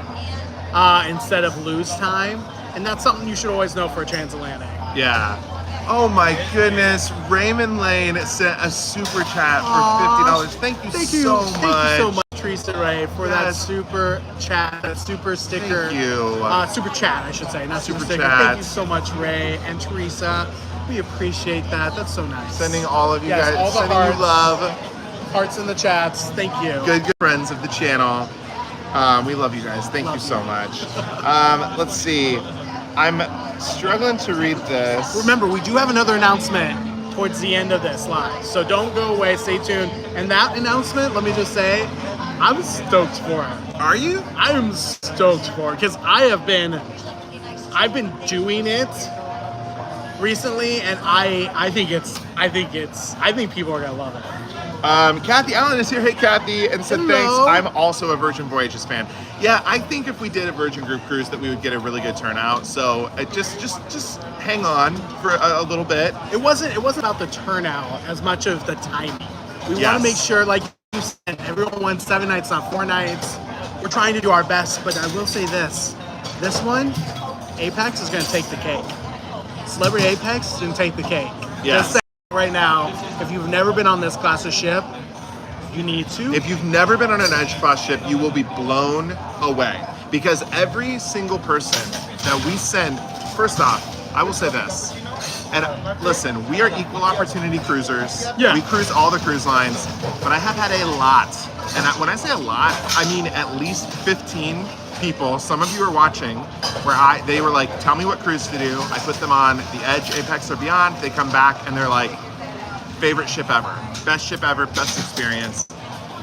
instead of lose time, and that's something you should always know for a transatlantic. Yeah. Oh my goodness. Raymond Lane sent a super chat for $50. Thank you so much. Thank you so much, Teresa Ray, for that Yes. super chat, that super sticker. Thank you. Super chat, I should say, not super Super sticker. chat. Thank you so much, Ray and Teresa. We appreciate that. That's so nice. Sending all of you Yes, guys, all the sending hearts. you love. Hearts in the chats. Thank you. Good friends of the channel. We love you guys. Thank you so much. Let's see. I'm struggling to read this. Remember, we do have another announcement towards the end of this live, so don't go away. Stay tuned. And that announcement, let me just say, I'm stoked for it. Are you? I am stoked for it because I've been doing it recently, and I think people are gonna love it. Kathy Allen is here. Hey, Kathy, and said Hello. thanks. I'm also a Virgin Voyages fan. Yeah, I think if we did a Virgin Group cruise, that we would get a really good turnout. So just hang on for a little bit. It wasn't about the turnout as much of the timing. We want Yes. to make sure, like you said, everyone went 7 nights, not 4 nights. We're trying to do our best, but I will say this one, Apex is going to take the cake. Celebrity Apex is going to take the cake. Yes. Just saying right now, if you've never been on this class of ship, you need to. If you've never been on an Edge class ship, you will be blown away because every single person that we send. First off, I will say this. And listen, we are equal opportunity cruisers. Yeah. We cruise all the cruise lines, but I have had a lot. And when I say a lot, I mean at least 15 people, some of you are watching, where they were like, tell me what cruise to do. I put them on the Edge, Apex, or Beyond. They come back and they're like, favorite ship ever, best experience.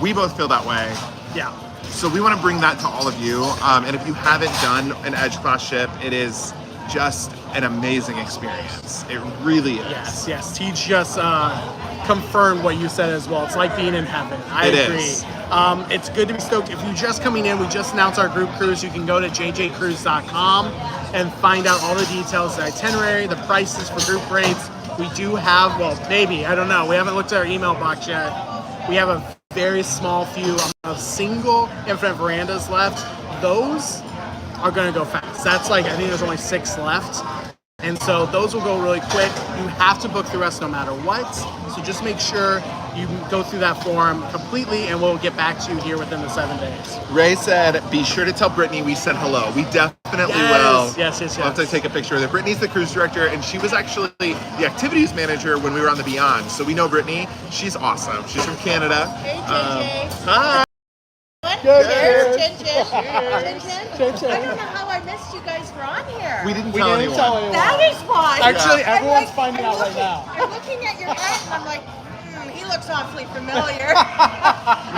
We both feel that way. Yeah. So we want to bring that to all of you. And if you haven't done an Edge class ship, it is just an amazing experience. It really is. Yes. He just confirmed what you said as well. It's like being in heaven. I It agree. is. It's good to be stoked. If you're just coming in, we just announced our group cruise. You can go to jjcruise.com and find out all the details, the itinerary, the prices for group rates. We do have, well, maybe, I don't know. We haven't looked at our email box yet. We have a very small few of single infinite verandas left. Those are going to go fast. That's like, I think there's only 6 left. And so those will go really quick. You have to book through us no matter what. So just make sure you go through that form completely, and we'll get back to you here within the 7 days. Ray said, be sure to tell Brittany we said hello. We definitely will. Yes. We'll have to take a picture with her. Brittany's the cruise director, and she was actually the activities manager when we were on the Beyond. So we know Brittany. She's awesome. She's from Canada. Hey, JJ. Hi. Cheers, Chin Chin. Chin Chin. I don't know how I missed you guys were on here. We didn't tell anyone. That is why. Actually, I'm everyone's like- finding I'm out right looking- now. I'm looking at your head and I'm like, he looks awfully familiar.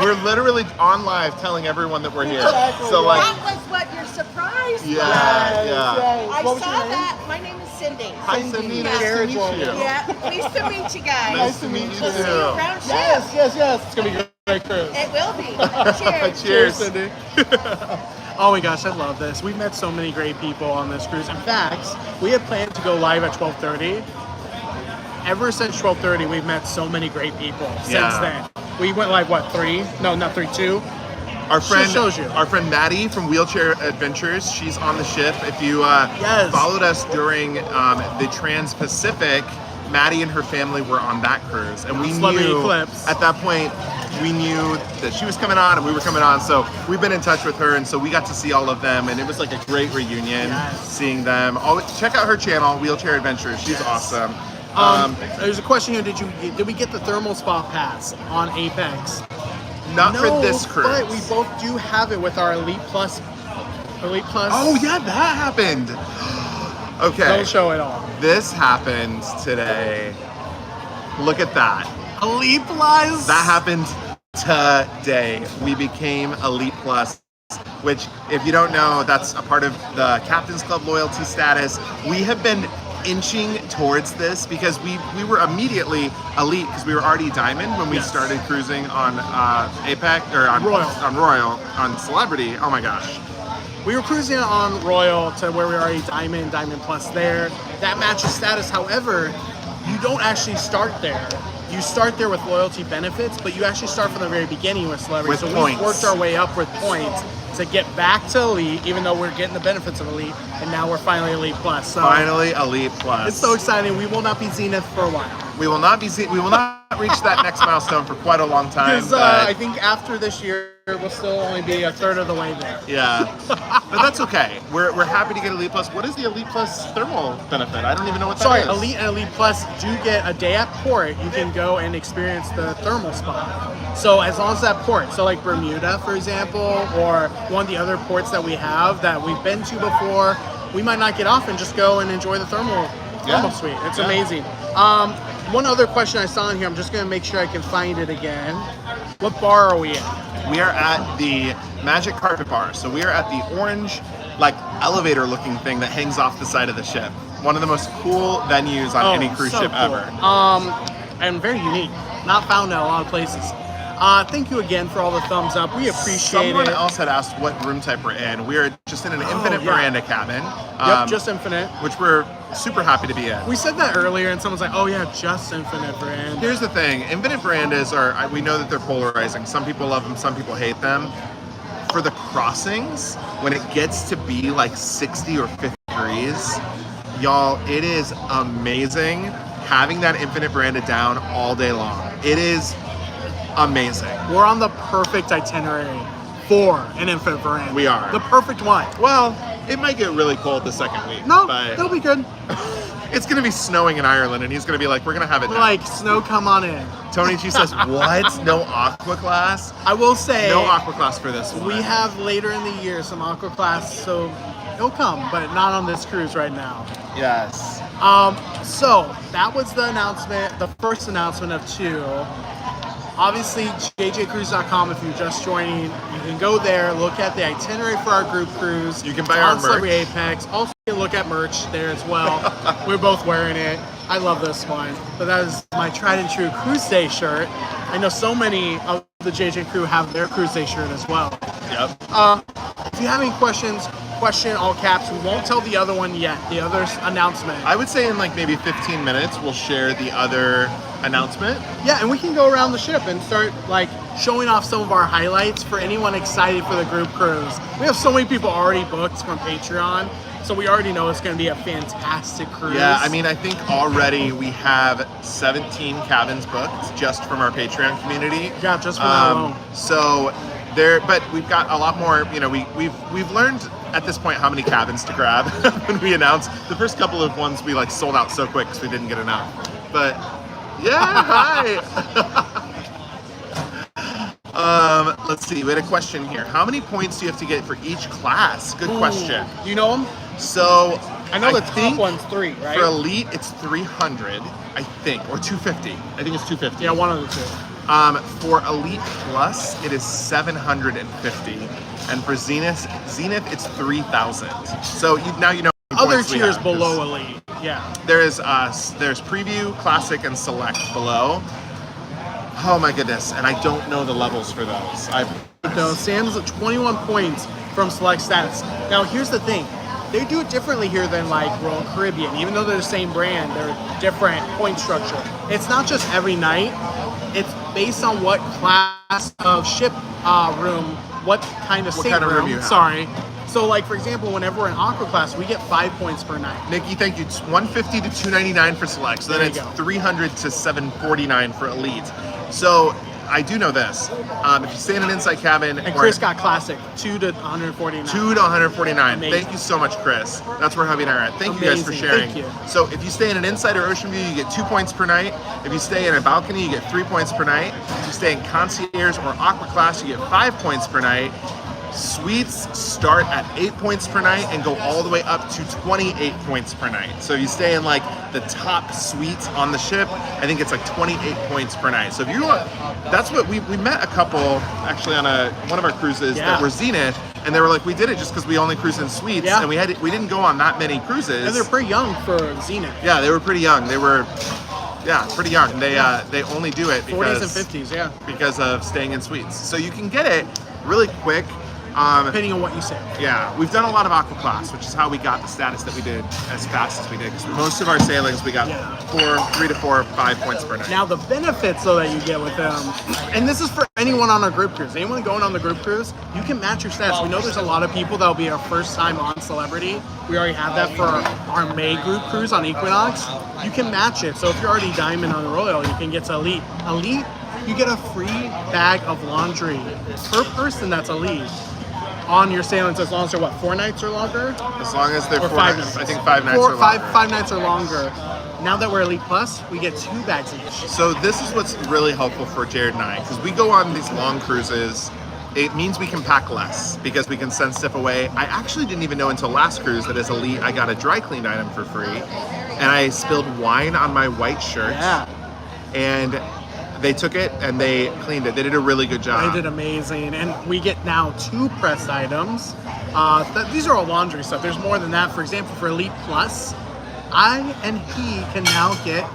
We're literally on live telling everyone that we're here. Exactly, So like, That was what your surprise was. yeah. I What was saw your name? that. My name is Cindy. Hi, Cindy. Nice to meet you. Yeah, pleased to meet you guys. Nice to meet you We'll see you too. around ship. Yes. It's going to be a great cruise. It will be. Cheers. Cheers. Cindy. Oh my gosh, I love this. We've met so many great people on this cruise. In fact, we had planned to go live at 12:30. Ever since 12:30, we've met so many great people since then. We went live, what, 3? No, not 3, 2. Our friend, shows you. our friend Maddie from Wheelchair Adventures, she's on the ship. If you Yes. followed us during the Trans-Pacific, Maddie and her family were on that cruise, and we Celebrity knew Eclipse. at that point we knew that she was coming on and we were coming on. So we've been in touch with her, and so we got to see all of them, and it was like a great reunion seeing them. Always check out her channel, Wheelchair Adventures. She's awesome. There's a question here. Did we get the thermal spa pass on Apex? Not for this cruise. But we both do have it with our Elite Plus. Oh yeah, that happened. Okay. Don't show it all. This happened today. Look at that. Elite Plus. That happened today we became Elite Plus, which, if you don't know, that's a part of the Captain's Club loyalty status. We have been inching towards this because we were immediately Elite because we were already Diamond when we started cruising on Apex, or on Royal, on Celebrity. Oh my gosh. We were cruising on Royal to where we were already Diamond Plus there. That matches status. However, you don't actually start there. You start there with loyalty benefits, but you actually start from the very beginning with Celebrity. With so points. we've worked our way up with points to get back to Elite, even though we're getting the benefits of Elite, and now we're finally Elite Plus. So Finally Elite Plus. it's so exciting. We will not be Zenith for a while. We will not reach that next milestone for quite a long time. Because I think after this year, we'll still only be a third of the way there. Yeah, but that's okay. We're happy to get Elite Plus. What is the Elite Plus thermal benefit? I don't even know what that is. Elite and Elite Plus do get a day at port. You can go and experience the thermal spot. So as long as that port, so like Bermuda, for example, or one of the other ports that we have that we've been to before, we might not get off and just go and enjoy the thermal suite. It's amazing. One other question I saw in here, I'm just going to make sure I can find it again. What bar are we at? We are at the Magic Carpet Bar. So we are at the orange, like, elevator looking thing that hangs off the side of the ship. One of the most cool venues on any cruise ship ever. And very unique. Not found in a lot of places. Thank you again for all the thumbs up. We appreciate Someone it. else had asked what room type we're in. We're just in an infinite veranda cabin. Yep, just Infinite. Which we're super happy to be in. We said that earlier, and someone's like, "Oh yeah, just Infinite veranda." Here's the thing: infinite verandas are. We know that they're polarizing. Some people love them. Some people hate them. For the crossings, when it gets to be like 60 or 50 degrees, y'all, it is amazing having that infinite veranda down all day long. It is amazing. We're on the perfect itinerary for an Infinite veranda. We are. The perfect one. Well, it might get really cold the second week. No, but it'll be good. it's going to be snowing in Ireland, and he's going to be like, we're going to have it now. Like, snow, come on in. Tony G says, what? No aqua class? I will say, No aqua class for this one. we have later in the year some aqua class, so it'll come, but not on this cruise right now. Yes. So that was the announcement, the first announcement of two. Obviously, jjcruise.com, if you're just joining, you can go there, look at the itinerary for our group cruise. You can buy It's our on Celebrity merch. Apex. Also, you can look at merch there as well. We're both wearing it. I love this one. But that is my tried and true Cruise Day shirt. I know so many of the JJ crew have their Cruise Day shirt as well. Yep. If you have any questions, question all caps. We won't tell the other one yet, the other announcement. I would say in like maybe 15 minutes, we'll share the other announcement. Yeah, and we can go around the ship and start like showing off some of our highlights for anyone excited for the group cruise. We have so many people already booked from Patreon, so we already know it's going to be a fantastic cruise. Yeah, I mean, I think already we have 17 cabins booked just from our Patreon community. Yeah, just for that alone. So there, but we've got a lot more. You know, we've learned at this point how many cabins to grab when we announce. The first couple of ones we like sold out so quick because we didn't get enough. But yeah, hi. Let's see. We had a question here. How many points do you have to get for each class? Good question. You know them? So I know the think top one's 3, right? For Elite, it's 300, I think, or 250. I think it's 250. Yeah, one of the two. For Elite Plus, it is 750, and for Zenith, it's 3,000. So now you know. how many Other points we tiers have, 'cause below Elite. Yeah. There's Preview, Classic, and Select below. Oh my goodness, and I don't know the levels for those. No, Sam's at 21 points from select status. Now, here's the thing. They do it differently here than like Royal Caribbean. Even though they're the same brand, they're different point structure. It's not just every night. It's based on what class of ship room, what kind of kind of room you have. Sorry. So, like, for example, whenever we're in Aqua class, we get 5 points per night. Nikki, thank you. It's 150 to 299 for Select. So then There it's you go. 300 to 749 for Elite. So I do know this. If you stay in an inside cabin, And Chris got Classic, 2 to 149. 2 to 149. Amazing. Thank you so much, Chris. That's where Hubby and I are at. Thank you guys for Amazing. sharing. Thank you. So if you stay in an inside or ocean view, you get 2 points per night. If you stay in a balcony, you get 3 points per night. If you stay in concierge or aqua class, you get 5 points per night. Suites start at 8 points per night and go all the way up to 28 points per night. So you stay in like the top suites on the ship, I think it's like 28 points per night. So if you want, that's what we met a couple actually on one of our cruises that were Zenith, and they were like, we did it just because we only cruise in suites, and we didn't go on that many cruises. And they're pretty young for Zenith. Yeah, they were pretty young. They were pretty young. They only do it because 40s and 50s, because of staying in suites. So you can get it really quick. Depending on what you say. Yeah, we've done a lot of aqua class, which is how we got the status that we did as fast as we did. Because most of our sailings, we got 3 to 4, 5 points per night. Now the benefits though that you get with them, and this is for anyone on a group cruise. Anyone going on the group cruise, you can match your stats. We know there's a lot of people that'll be our first time on Celebrity. We already have that for our May group cruise on Equinox. You can match it. So if you're already Diamond on Royal, you can get to Elite. Elite, you get a free bag of laundry per person that's Elite on your sailings, as long as they're 4 nights or longer? As long as they're 4 5 nights. nights. I think 5 nights or longer. 5 nights or longer. Now that we're Elite Plus, we get 2 bags each. So this is what's really helpful for Jared and I, because we go on these long cruises. It means we can pack less because we can send stuff away. I actually didn't even know until last cruise that as Elite, I got a dry cleaned item for free, and I spilled wine on my white shirt. Yeah. And they took it and they cleaned it. They did a really good job. They did amazing. And we get now 2 pressed items. These are all laundry stuff. There's more than that. For example, for Elite Plus, I and he can now get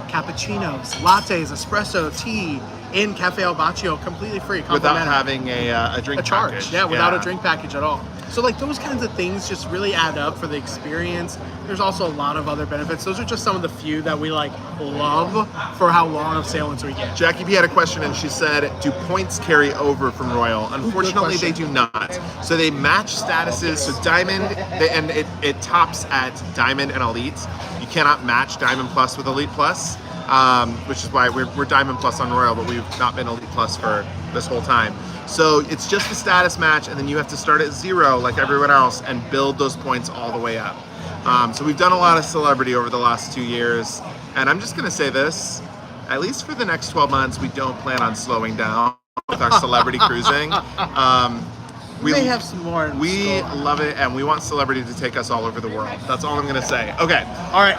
cappuccinos, lattes, espresso, tea in Cafe El Baccio completely free. Without having a drink charge. package. Yeah, without a drink package at all. So like those kinds of things just really add up for the experience. There's also a lot of other benefits. Those are just some of the few that we like love for how long of sailings we get. Jackie P had a question and she said, do points carry over from Royal? Unfortunately, they do not. So they match statuses. So Diamond, and it tops at Diamond and Elite. You cannot match Diamond Plus with Elite Plus, which is why we're Diamond Plus on Royal, but we've not been Elite Plus for this whole time. So it's just a status match, and then you have to start at 0 like everyone else and build those points all the way up. So we've done a lot of Celebrity over the last 2 years, and I'm just gonna say this, at least for the next 12 months, we don't plan on slowing down with our Celebrity cruising. We may have some more. We love it, and we want Celebrity to take us all over the world. That's all I'm gonna say. Okay. All right,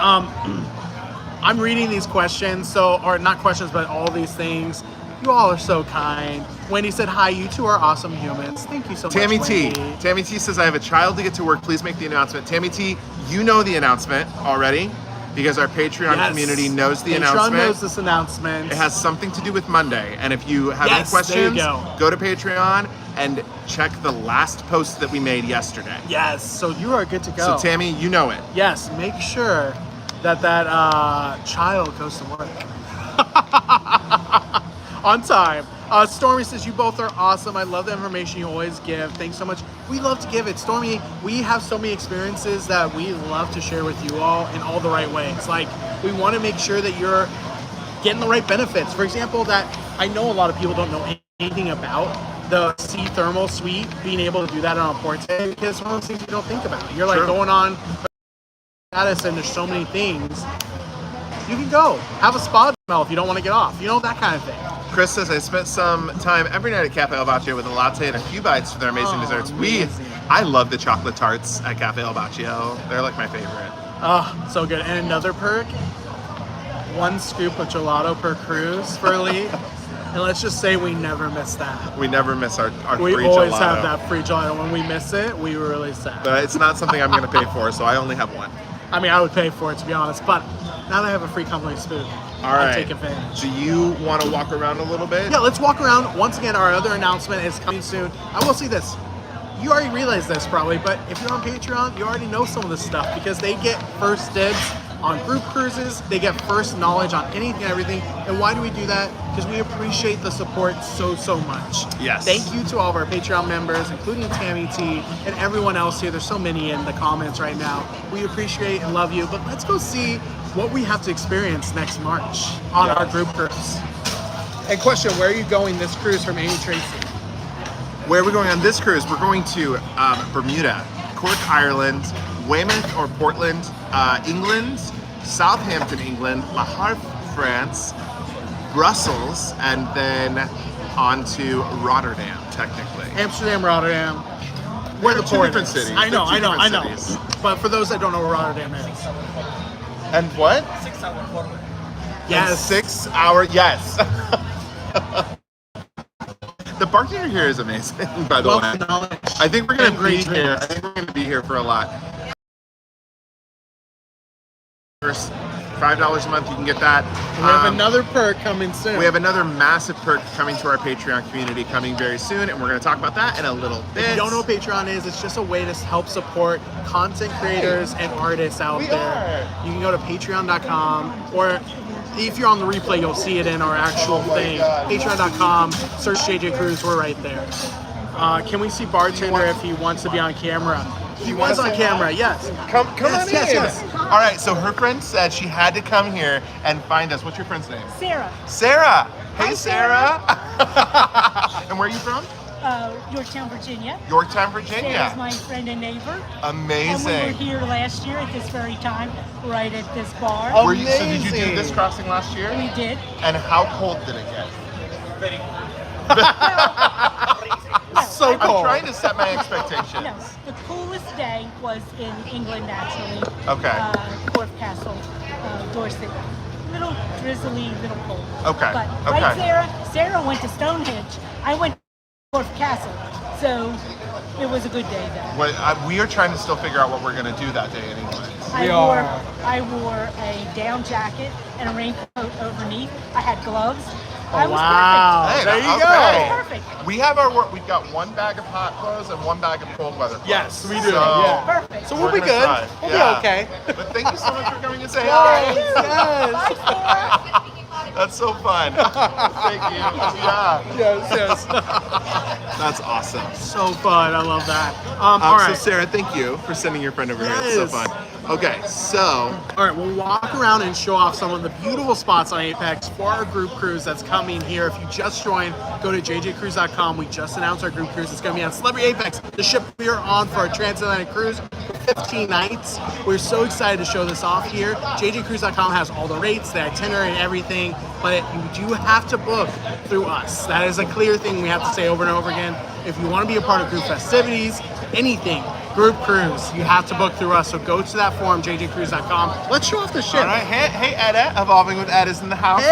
I'm reading these questions, or not questions, but all these things. You all are so kind. Wendy said, hi, you two are awesome humans. Thank you so much, Tammy Wendy. T. Tammy T says, I have a child to get to work. Please make the announcement. Tammy T, you know the announcement already because our Patreon community knows the announcement. Patreon knows this announcement. It has something to do with Monday. And if you have any questions, go to Patreon and check the last post that we made yesterday. Yes, so you are good to go. So Tammy, you know it. Yes, make sure that child goes to work. On time. Stormy says, you both are awesome. I love the information you always give. Thanks so much. We love to give it. Stormy, we have so many experiences that we love to share with you all in all the right ways. Like, we want to make sure that you're getting the right benefits. For example, that I know a lot of people don't know anything about the Sea Thermal Suite, being able to do that on a Porte, because it's one of those things you don't think about. You're like going on status and there's so many things. You can go. Have a spa smell if you don't want to get off. You know, that kind of thing. Chris says, I spent some time every night at Cafe El Baccio with a latte and a few bites for their amazing desserts. Amazing. I love the chocolate tarts at Cafe El Baccio. They're like my favorite. Oh, so good. And another perk, 1 scoop of gelato per cruise for Elite. And let's just say we never miss that. We never miss our We free always gelato. have that free gelato. When we miss it, we were really sad. But it's not something I'm going to pay for, so I only have 1. I mean, I would pay for it, to be honest. But now that I have a free company spoon, I'll take advantage. Do you want to walk around a little bit? Yeah, let's walk around. Once again, our other announcement is coming soon. I will say this. You already realized this probably, but if you're on Patreon, you already know some of this stuff because they get first dibs on group cruises. They get first knowledge on anything and everything. And why do we do that? Because we appreciate the support so, so much. Yes. Thank you to all of our Patreon members, including Tammy T and everyone else here. There's so many in the comments right now. We appreciate and love you. But let's go see what we have to experience next March on our group cruise. And question, where are you going this cruise from Amy Tracy? Where are we going on this cruise? We're going to Bermuda, Cork, Ireland, Weymouth or Portland, England, Southampton, England, La Havre, France, Brussels, and then onto Rotterdam, technically. Amsterdam, Rotterdam. Where the two port different is. cities. I know, They're two I know. different cities. But for those that don't know where Rotterdam is. And what? 6 hour forward. Yes. 6 hour, yes. The bartender here is amazing, by the way. I think we're gonna be here. I think we're gonna be here for a lot. First, $5 a month, you can get that. We have another perk coming soon. We have another massive perk coming to our Patreon community coming very soon, and we're going to talk about that in a little bit. If you don't know what Patreon is, it's just a way to help support content creators and artists out there. You can go to patreon.com, or if you're on the replay, you'll see it in our actual thing. Patreon.com, search JJ Cruz, we're right there. Can we see Bartender if he wants to be on camera? He was on camera, yes. Come on in. Yes. All right, so her friend said she had to come here and find us. What's your friend's name? Sarah, Sarah. Hey, Hi, Sarah. And where are you from? Yorktown, Virginia. Yorktown, Virginia. Sarah's my friend and neighbor. Amazing. And we were here last year at this very time, right at this bar. Were you, so did you do Amazing. this crossing last year? We did. And how cold did it get? Very cool. So I'm cold. trying to set my expectations. No, the coolest day was in England, naturally. Okay. Corfe Castle, Dorset. Little drizzly, little cold. Okay, But okay. right, Sarah went to Stonehenge. I went to Corfe Castle. So it was a good day then. We are trying to still figure out what we're going to do that day in England. I wore a down jacket and a raincoat underneath. I had gloves. I was Wow. perfect. Hey, There you okay. go. Perfect. We've got one bag of hot clothes and one bag of cold weather clothes. Yes, we do. So, Yeah. Perfect. So we'll be We're gonna good. try. We'll Yeah. be okay. But thank you so much for coming and saying hi. Yes. That's so fun. Thank you. Yeah. Yes. That's awesome. So fun. I love that. All right. So Sarah, thank you for sending your friend over here. It's so Yes. fun. Okay, so All right, we'll walk around and show off some of the beautiful spots on Apex for our group cruise that's coming here. If you just joined, go to jjcruise.com. We just announced our group cruise. It's going to be on Celebrity Apex, the ship we are on for our Transatlantic cruise for 15 nights. We're so excited to show this off here. jjcruise.com has all the rates, the itinerary, and everything, but you do have to book through us. That is a clear thing we have to say over and over again. If you want to be a part of group festivities, anything, group cruise, you have to book through us. So go to that forum, jjcruise.com. Let's show off the ship. all right, hey Edda, Evolving with Ed is in the house. Hey,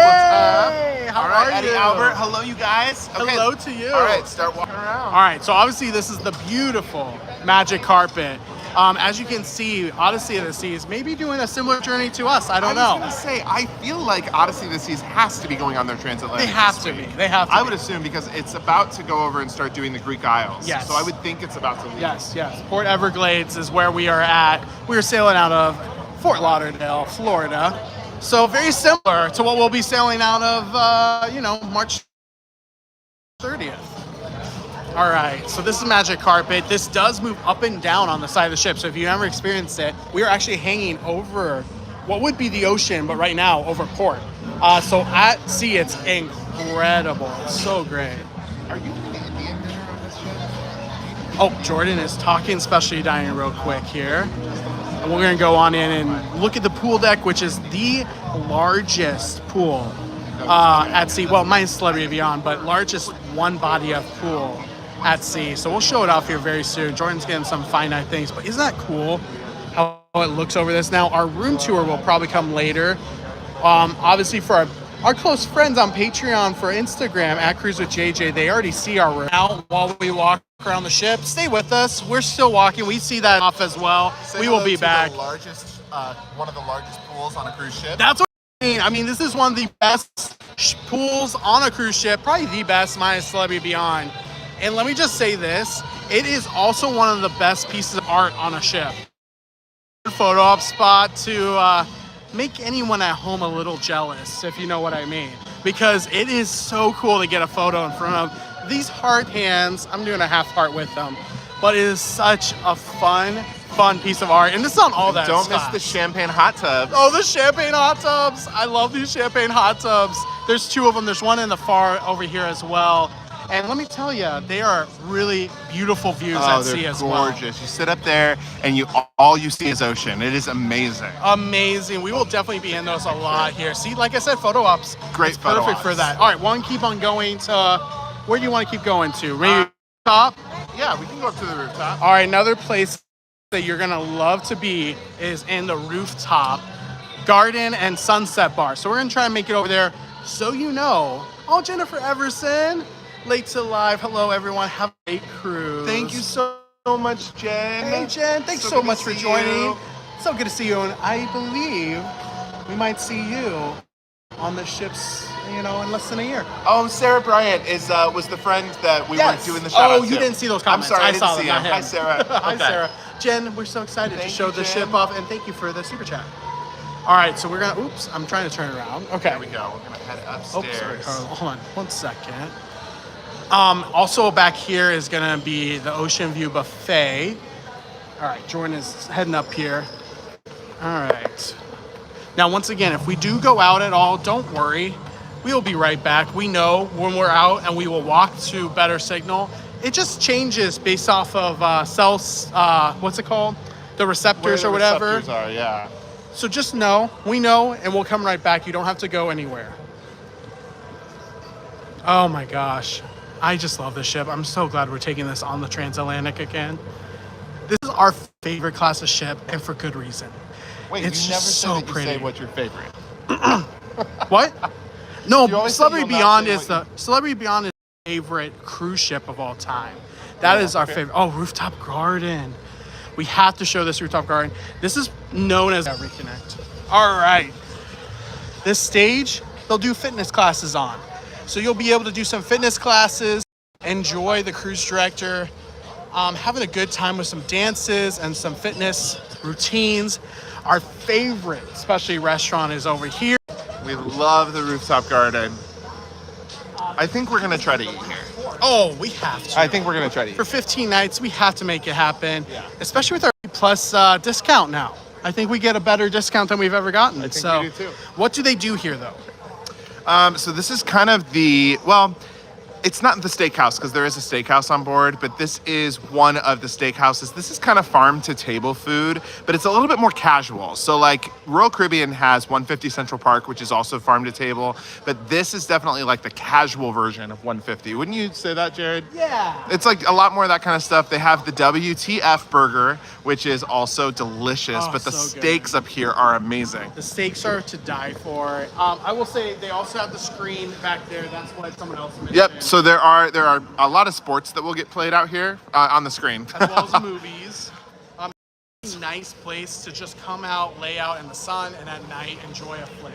What's up? how All right, are Eddie you? Albert, hello you guys. Okay. Hello to you. All right, start walking around. All right, so obviously this is the beautiful Magic Carpet. As you can see, Odyssey of the Seas may be doing a similar journey to us. I don't I know. was gonna say, I feel like Odyssey of the Seas has to be going on their transatlantic. They have this to be. week. They have to I be. would assume because it's about to go over and start doing the Greek Isles. Yes. So I would think it's about to leave. Yes. Port Everglades is where we are at. We are sailing out of Fort Lauderdale, Florida. So very similar to what we'll be sailing out of, March 30th. All right, so this is Magic Carpet. This does move up and down on the side of the ship. So if you ever experienced it, we are actually hanging over what would be the ocean, but right now over port. So at sea, it's incredible. It's so great. Are you doing the Indian dinner on this ship? Oh, Jordan is talking specialty dining real quick here. And we're gonna go on in and look at the pool deck, which is the largest pool at sea. Well, mine's Celebrity Beyond, but largest one body of pool at sea. So we'll show it off here very soon. Jordan's getting some finite things, but isn't that cool how it looks over this? Now, our room tour will probably come later. Obviously, for our close friends on Patreon for Instagram at Cruise with JJ, they already see our room. Now, while we walk around the ship, stay with us. We're still walking. We see that off as well. Say We will hello be to back. The largest, one of the largest pools on a cruise ship. That's what I mean. I mean, this is one of the best pools on a cruise ship, probably the best minus Celebrity Beyond. And let me just say this, it is also one of the best pieces of art on a ship. Photo op spot to make anyone at home a little jealous, if you know what I mean. Because it is so cool to get a photo in front of these heart hands. I'm doing a half heart with them. But it is such a fun piece of art. And this is on all that Don't stuff. miss the champagne hot tubs. Oh, the champagne hot tubs. I love these champagne hot tubs. There's two of them. There's one in the far over here as well. And let me tell you, they are really beautiful views at sea as well. Gorgeous. You sit up there and all you see is ocean. It is amazing. Amazing. We will definitely be in those a lot here. See, like I said, photo ops. Great it's photo perfect ops. for that. All right, one, keep on going to Where do you want to keep going to? Maybe top? Yeah, we can go up to the rooftop. All right, another place that you're gonna love to be is in the rooftop garden and sunset bar. So we're gonna try to make it over there so you know. Oh, Jennifer Everson, late to live. Hello, everyone. Have a great cruise. Thank you so much, Jen. Hey, Jen. Thanks so good much to for see joining. you. So good to see you. And I believe we might see you on the ships, you know, in less than a year. Oh, Sarah Bryant was the friend that we were doing the shout Oh, out you to. didn't see those comments. I'm sorry, I saw didn't them, see not them. Hi, him. Sarah. Hi, Okay. Sarah. Jen, we're so excited to Thank show you, the Jen. ship off, and thank you for the super chat. All right, so we're gonna. Oops, I'm trying to turn around. Okay. There we go. We're gonna head upstairs. Oops, sorry. Hold on 1 second. Also back here is gonna be the Ocean View Buffet. All right, Jordan is heading up here. All right. Now, once again, if we do go out at all, don't worry. We will be right back. We know when we're out and we will walk to better signal. It just changes based off of cells, what's it called? The receptors Where or the whatever. receptors are, yeah. So just know, we know, and we'll come right back. You don't have to go anywhere. Oh my gosh. I just love this ship. I'm so glad we're taking this on the Transatlantic again. This is our favorite class of ship, and for good reason. Wait, It's you never just said so that you say pretty. what's your favorite. What? No, You always say Celebrity you'll not Beyond say is what the Celebrity Beyond is my favorite cruise ship of all time. That is our favorite. Oh, rooftop garden. We have to show this rooftop garden. This is known as Reconnect. All right. This stage, they'll do fitness classes on. So you'll be able to do some fitness classes, enjoy the cruise director, having a good time with some dances and some fitness routines. Our favorite, especially restaurant, is over here. We love the rooftop garden. I think we're gonna try to eat here. Oh, we have to. I think we're gonna try to eat. For 15 nights, we have to make it happen. Yeah. Especially with our plus discount now. I think we get a better discount than we've ever gotten. I think so, we do too. What do they do here, though? So this is kind of it's not the steakhouse because there is a steakhouse on board, but this is one of the steakhouses. This is kind of farm to table food, but it's a little bit more casual. So like Royal Caribbean has 150 Central Park, which is also farm to table, but this is definitely like the casual version of 150. Wouldn't you say that, Jared? Yeah. It's like a lot more of that kind of stuff. They have the WTF burger, which is also delicious, Oh, but the so good. steaks up here are amazing. The steaks are to die for. I will say they also have the screen back there. That's what someone else mentioned. Yep. So there are a lot of sports that will get played out here on the screen. As well as movies. Nice place to just come out, lay out in the sun, and at night enjoy a flick.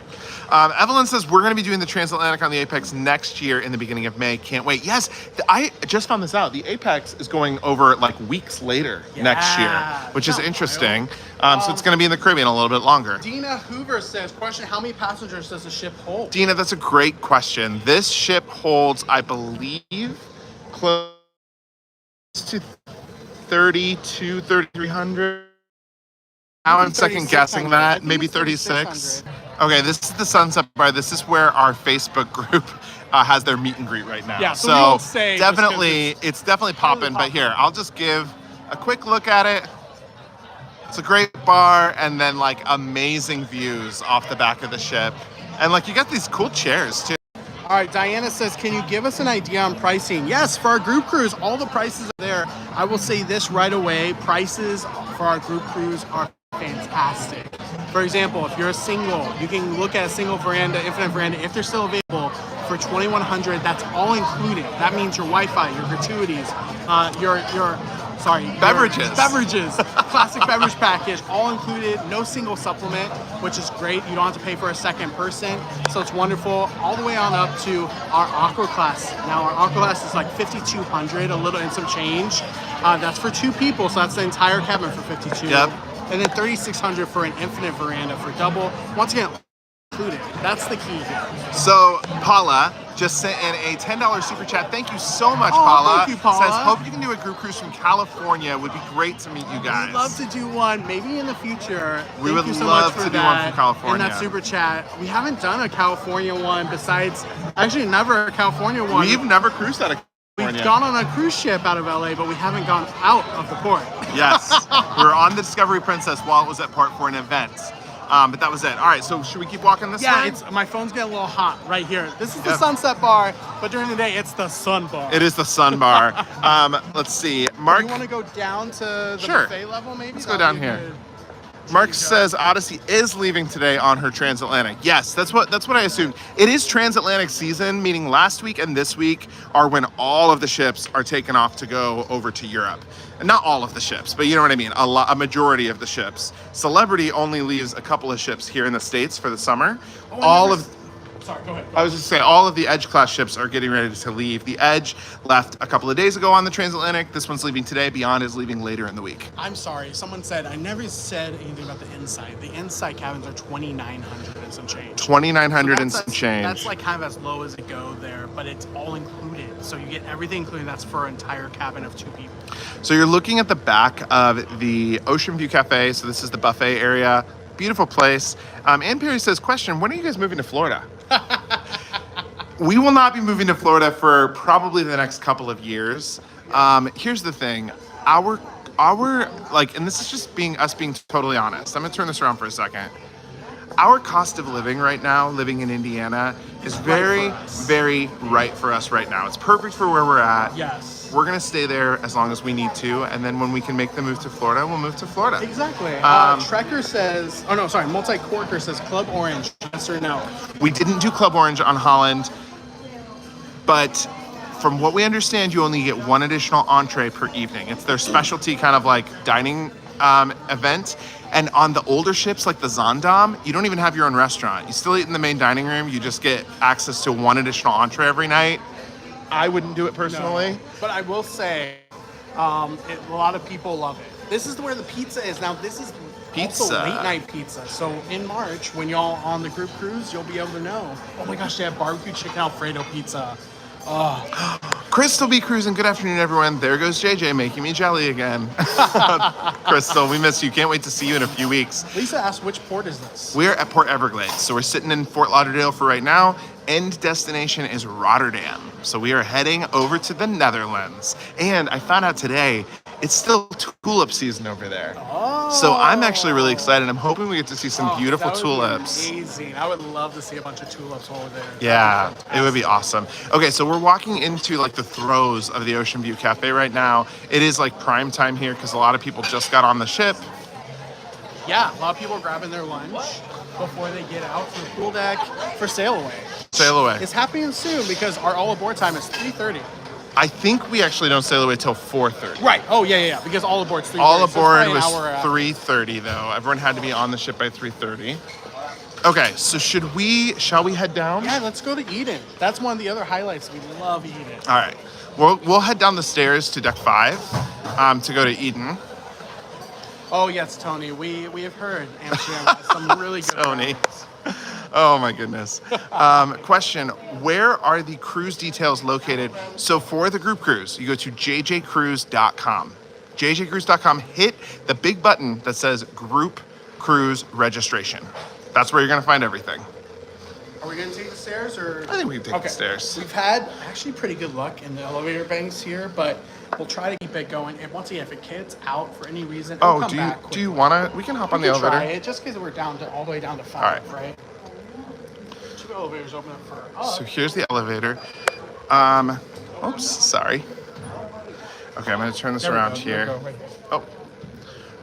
Evelyn says we're going to be doing the Transatlantic on the Apex next year in the beginning of May. Can't wait. Yes, I just found this out. The Apex is going over like weeks later next year, which is Isn't that interesting. So it's going to be in the Caribbean a little bit longer. Dina Hoover says, question, how many passengers does the ship hold? Dina, that's a great question. This ship holds, I believe, close to 3,300. Now I'm second guessing that, maybe 36. Okay, this is the Sunset Bar. This is where our Facebook group has their meet and greet right now. Yeah, so we won't say just 'cause definitely, it's definitely popping. But here, I'll just give a quick look at it. It's a great bar, and then like amazing views off the back of the ship, and like you got these cool chairs too. All right, Diana says, can you give us an idea on pricing? Yes, for our group cruise, all the prices are there. I will say this right away, prices for our group cruise are fantastic. For example, if you're a single, you can look at a single veranda, infinite veranda, if they're still available for $2,100, that's all included. That means your Wi-Fi, your gratuities, beverages, classic beverage package, all included, no single supplement, which is great. You don't have to pay for a second person, so it's wonderful. All the way on up to our aqua class. Now our aqua class is like $5,200, a little and some change. That's for 2 people, so that's the entire cabin for $52. Yep. And then $3,600 for an infinite veranda for double. Once again, included. That's the key here. So Paula just sent in a $10 super chat. Thank you so much, Oh, Paula. thank you, Paula. Says, hope you can do a group cruise from California. Would be great to meet you guys. We'd love to do one, maybe in the future. We Thank would you so love much for to do one that. from California. And that super chat. We haven't done a California one besides, actually never a California one. We've never cruised out of We've California. gone on a cruise ship out of LA, but we haven't gone out of the port. Yes, we were on the Discovery Princess while it was at port for an event. But that was it. All right, so should we keep walking this way? My phone's getting a little hot right here. This is the Yep. Sunset Bar, but during the day it's the Sun Bar. It is the Sun Bar. Let's see. Mark. Do you want to go down to the Sure. buffet level, maybe? Let's go down here. Mark says Odyssey is leaving today on her Transatlantic. Yes, that's what I assumed. It is Transatlantic season, meaning last week and this week are when all of the ships are taken off to go over to Europe. And not all of the ships, but you know what I mean. A majority of the ships. Celebrity only leaves a couple of ships here in the States for the summer. Sorry, go ahead. I was just saying, all of the Edge class ships are getting ready to leave. The Edge left a couple of days ago on the Transatlantic. This one's leaving today. Beyond is leaving later in the week. I'm sorry. Someone said I never said anything about the inside. The inside cabins are 2,900 and some change. 2,900 and some change. That's like kind of as low as it go there, but it's all included. So you get everything included. That's for an entire cabin of 2 people. So you're looking at the back of the Ocean View Cafe. So this is the buffet area. Beautiful place. Ann Perry says, question, when are you guys moving to Florida? We will not be moving to Florida for probably the next couple of years. Here's the thing. Our and this is just being totally honest. I'm gonna turn this around for a second. Our cost of living right now, living in Indiana, is very, very right for us right now. It's perfect for where we're at. Yes. We're gonna stay there as long as we need to, and then when we can make the move to Florida, we'll move to Florida. Exactly. Trekker says, Multi-Corker says Club Orange. Yes or no? We didn't do Club Orange on Holland, but from what we understand, you only get 1 additional entree per evening. It's their specialty kind of like dining event. And on the older ships like the Zaandam, you don't even have your own restaurant. You still eat in the main dining room. You just get access to 1 additional entree every night. I wouldn't do it personally. No. But I will say, a lot of people love it. This is where the pizza is. Now, this is Pizza. also late night pizza. So in March, when y'all on the group cruise, you'll be able to know. Oh my gosh, they have barbecue chicken Alfredo pizza. Oh. Crystal B. Cruising, good afternoon, everyone. There goes JJ making me jelly again. Crystal, we miss you. Can't wait to see you in a few weeks. Lisa asked, which port is this? We're at Port Everglades. So we're sitting in Fort Lauderdale for right now. End destination is Rotterdam. So we are heading over to the Netherlands. And I found out today, it's still tulip season over there. Oh. So I'm actually really excited. I'm hoping we get to see some beautiful that would tulips. Be amazing. I would love to see a bunch of tulips over there. Yeah, it would be awesome. Okay, so we're walking into like the throes of the Ocean View Cafe right now. It is like prime time here because a lot of people just got on the ship. Yeah, a lot of people are grabbing their lunch before they get out from the pool deck for sail away. Sail away. It's happening soon because our all aboard time is 3:30. I think we actually don't sail away till 4:30. Right. Oh yeah. Because all aboard's 3:30. All aboard so was it's probably an hour 3:30 though. Everyone had to be on the ship by 3:30. Okay, so shall we head down? Yeah, let's go to Eden. That's one of the other highlights. We love Eden. All right. We'll head down the stairs to deck 5 to go to Eden. Oh yes, Tony. We have heard Amsterdam has some really good Tony. restaurants. Oh my goodness. Question, where are the cruise details located? So for the group cruise, you go to jjcruise.com. jjcruise.com, hit the big button that says group cruise registration. That's where you're gonna find everything. Are we going to take the stairs or? I think we can take the stairs. We've had actually pretty good luck in the elevator banks here, but we'll try to keep it going. And once again, if it gets out for any reason, it'll Oh, come do back you quickly. wanna? We can hop on the We can try elevator. it just because we're down to all the way down to 5, All right. right? 2 elevators open up for us. So here's the elevator. Oops, sorry. Okay, I'm gonna turn this There we around go, here. there we go, right here. Oh,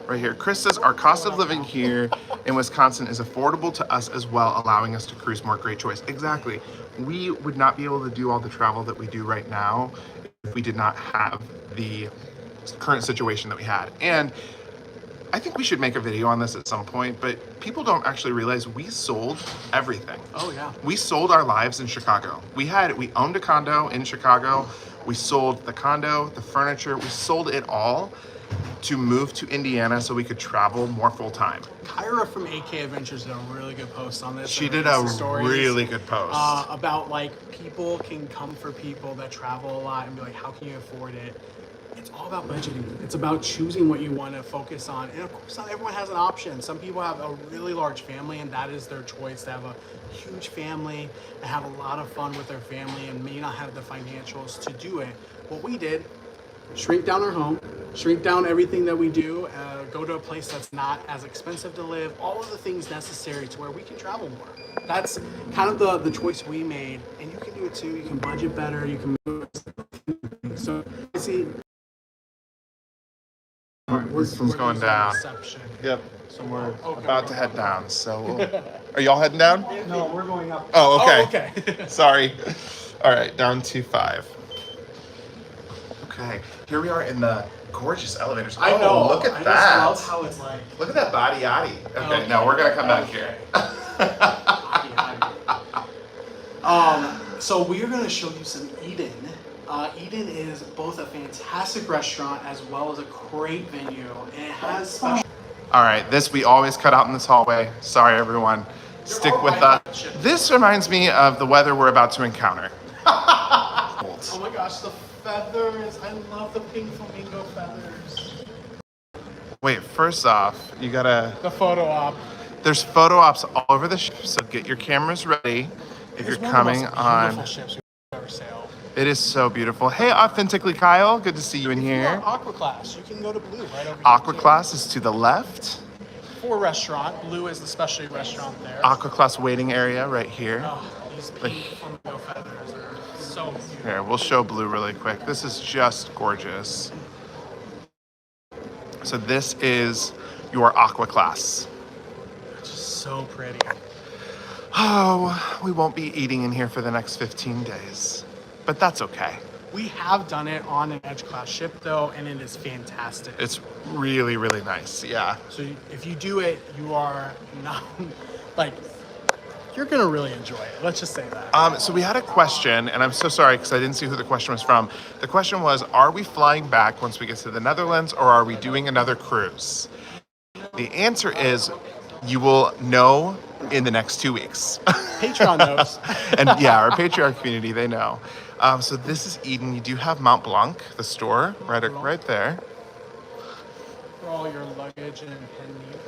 right here. Chris says our cost of living here in Wisconsin is affordable to us as well, allowing us to cruise more. Great choice. Exactly. We would not be able to do all the travel that we do right now if we did not have the current situation that we had. And I think we should make a video on this at some point, but people don't actually realize we sold everything. Oh yeah. We sold our lives in Chicago. We owned a condo in Chicago. We sold the condo, the furniture, we sold it all to move to Indiana so we could travel more full time. Kyra from AK Adventures did a really good post on this. She and did Insta a stories, really good post. about like people can come for people that travel a lot and be like, how can you afford it? It's all about budgeting. It's about choosing what you want to focus on. And of course, not everyone has an option. Some people have a really large family and that is their choice, to have a huge family and have a lot of fun with their family and may not have the financials to do it. What we did, shrink down our home, shrink down everything that we do, go to a place that's not as expensive to live, all of the things necessary to where we can travel more. That's kind of the choice we made, and you can do it too. You can budget better, you can move. So, see, This one's going down. reception. Yep. So we're Okay. about to head down. So are y'all heading down? No, we're going up. Oh, okay. Oh, okay. Sorry. All right, down to 5. Okay, here we are in the gorgeous elevators. I know. Oh, look at I that. just love how it's like. Look at that body yaddy. Okay, Okay. no, we're gonna come back here. So we are going to show you some Eden. Eden is both a fantastic restaurant as well as a great venue, and it has special. All right, this we always cut out in this hallway. Sorry, everyone. Stick with us. This reminds me of the weather we're about to encounter. Oh my gosh, the feathers! I love the pink flamingo feathers. Wait, first off, you gotta. The photo op. There's photo ops all over the ship, so get your cameras ready if you're coming on. Ships we've ever sailed. It is so beautiful. Hey, Authentically Kyle, good to see you in here. Aqua Class, you can go to Blue right over Aqua here. Class is to the left. For restaurant, Blue is the specialty restaurant there. Aqua Class waiting area right here. Oh, these pink flamingo feathers are so beautiful. Here, we'll show Blue really quick. This is just gorgeous. So this is your Aqua Class. Just so pretty. Oh, we won't be eating in here for the next 15 days, but that's okay. We have done it on an Edge class ship though, and it is fantastic. It's really, really nice. Yeah. So if you do it, you are not like you're gonna really enjoy it. Let's just say that. So we had a question, and I'm so sorry because I didn't see who the question was from. The question was, are we flying back once we get to the Netherlands, or are we doing another cruise? The answer is, you will know in the next 2 weeks. Patreon knows. And yeah, our Patreon community, they know. So this is Eden. You do have Mont Blanc, the store, right there. For all your luggage and pen needs.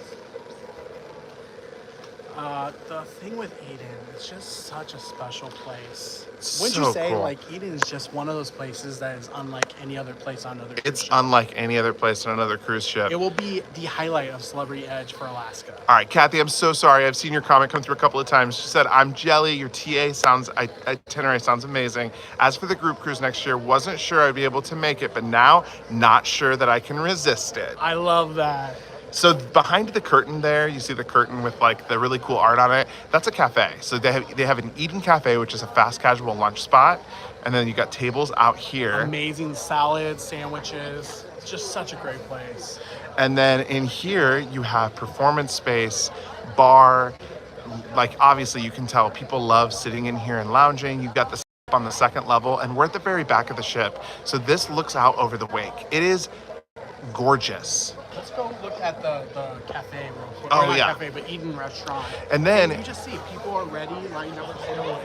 The thing with Eden, it's just such a special place. Wouldn't So you say cool. like Eden is just one of those places that is unlike any other place on other cruise It's ships? unlike any other place on another cruise ship. It will be the highlight of Celebrity Edge for Alaska. All right, Kathy, I'm so sorry. I've seen your comment come through a couple of times. She said, I'm jelly. Your itinerary sounds amazing. As for the group cruise next year, wasn't sure I'd be able to make it, but now not sure that I can resist it. I love that. So behind the curtain there, you see the curtain with like the really cool art on it. That's a cafe. So they have an Eden Cafe, which is a fast casual lunch spot. And then you got tables out here. Amazing salads, sandwiches. It's just such a great place. And then in here, you have performance space, bar. Like, obviously, you can tell people love sitting in here and lounging. You've got the on the second level, and we're at the very back of the ship. So this looks out over the wake. It is gorgeous. Let's go look at the cafe real quick. Oh, Or not yeah. cafe, but Eden restaurant. And then- you just see people are ready, lined up with sail away.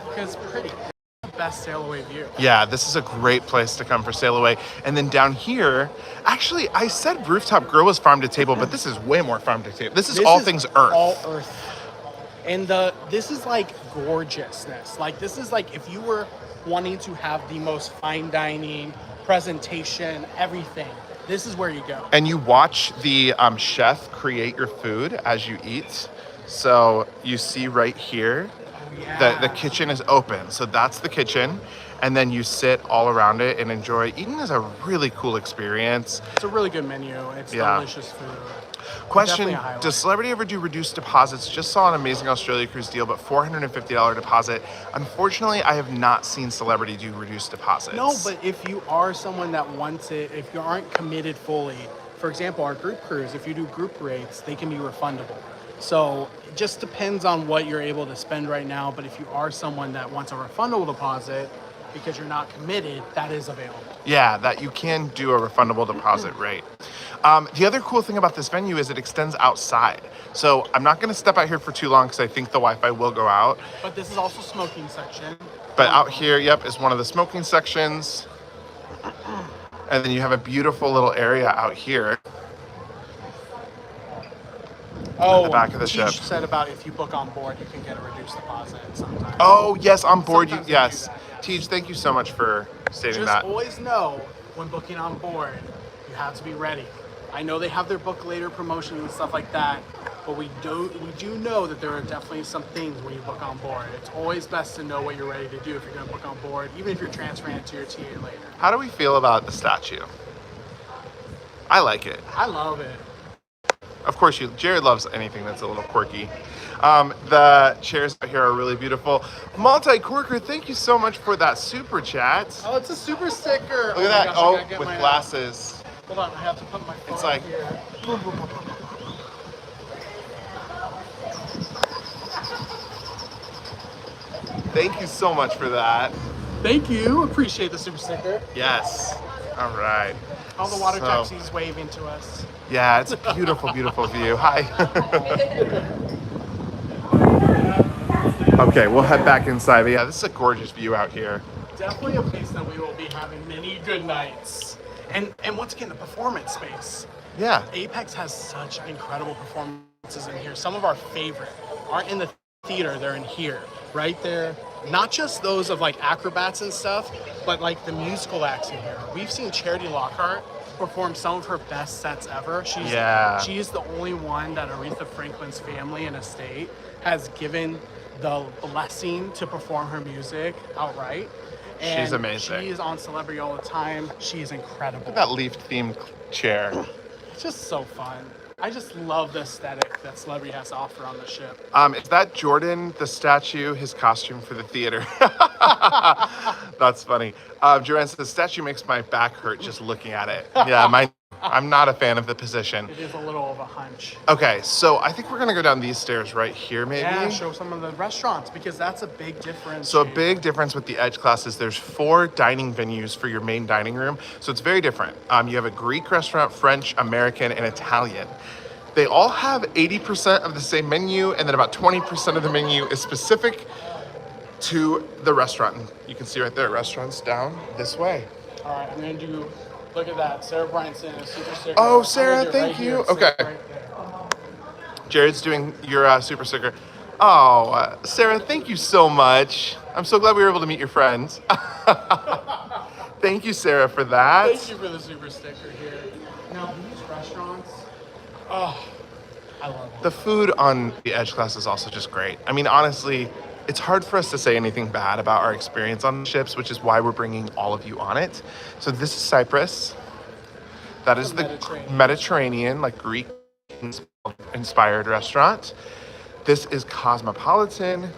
Because pretty. It's the best sail away view. Yeah, this is a great place to come for sail away. And then down here, actually, I said rooftop grill was farm to table, but this is way more farm to table. This is all things earth. All earth. And this is like gorgeousness. Like this is like if you were wanting to have the most fine dining, presentation, everything. This is where you go. And you watch the chef create your food as you eat. So you see right here, the kitchen is open. So that's the kitchen. And then you sit all around it and enjoy. Eden is a really cool experience. It's a really good menu. It's Yeah. delicious food. Question, Definitely a highlight. does Celebrity ever do reduced deposits? Just saw an amazing Australia cruise deal, but $450 deposit. Unfortunately, I have not seen Celebrity do reduced deposits. No, but if you are someone that wants it, if you aren't committed fully, for example, our group cruise, if you do group rates, they can be refundable. So it just depends on what you're able to spend right now. But if you are someone that wants a refundable deposit because you're not committed, that is available. Yeah, that you can do a refundable deposit rate. The other cool thing about this venue is it extends outside. So I'm not going to step out here for too long because I think the Wi-Fi will go out. But this is also smoking section. But out here, yep, is one of the smoking sections. And then you have a beautiful little area out here. Oh, the back of the Teach ship. said about if you book on board, you can get a reduced deposit sometimes. Oh, yes, on board. Sometimes we Yes. do that. Tej, thank you so much for stating Just that. always know when booking on board, You have to be ready. I know they have their book later promotions and stuff like that, but we do know that there are definitely some things when you book on board. It's always best to know what you're ready to do if you're going to book on board, even if you're transferring it to your TA later. How do we feel about the statue? I like it. I love it. Of course, Jared loves anything that's a little quirky. The chairs out here are really beautiful. Multi-Corker, thank you so much for that super chat. Oh, it's a super sticker. Look at that. My gosh, I gotta Oh, get with my, glasses. Hold on, I have to put my phone It's like- here. Thank you so much for that. Thank you. Appreciate the super sticker. Yes. All right. All the water So- taxis waving to us. Yeah, it's a beautiful, beautiful view. Hi. Okay, we'll head back inside. But yeah, this is a gorgeous view out here. Definitely a place that we will be having many good nights. And once again, the performance space. Yeah. Apex has such incredible performances in here. Some of our favorite aren't in the theater, they're in here, right there. Not just those of like acrobats and stuff, but like the musical acts in here. We've seen Charity Lockhart perform some of her best sets ever. She is the only one that Aretha Franklin's family and estate has given the blessing to perform her music outright. And She's amazing. She is on Celebrity all the time. She is incredible. Look at that leaf-themed chair. It's just so fun. I just love the aesthetic that Celebrity has to offer on the ship. Is that Jordan, the statue, his costume for the theater? That's funny. Joanne says, the statue makes my back hurt just looking at it. Yeah, I'm not a fan of the position. It is a little of a hunch. Okay, so I think we're gonna go down these stairs right here, maybe. Yeah, show some of the restaurants because that's a big difference. So a big difference with the Edge class is there's 4 dining venues for your main dining room. So it's very different. You have a Greek restaurant, French, American, and Italian. They all have 80% of the same menu, and then about 20% of the menu is specific to the restaurant. And you can see right there, restaurants down this way. All right, I'm gonna do. Look at that, Sarah Bryanson, a super sticker. Oh, Sarah, I'm gonna do it thank right you. here, Okay. Sarah, right there. Jared's doing your super sticker. Oh, Sarah, thank you so much. I'm so glad we were able to meet your friends. Thank you, Sarah, for that. Thank you for the super sticker here. Now these restaurants, oh, I love them. The food on the Edge class is also just great. I mean, honestly, it's hard for us to say anything bad about our experience on the ships, which is why we're bringing all of you on it. So this is Cyprus. That is the Mediterranean, like Greek inspired restaurant. This is Cosmopolitan,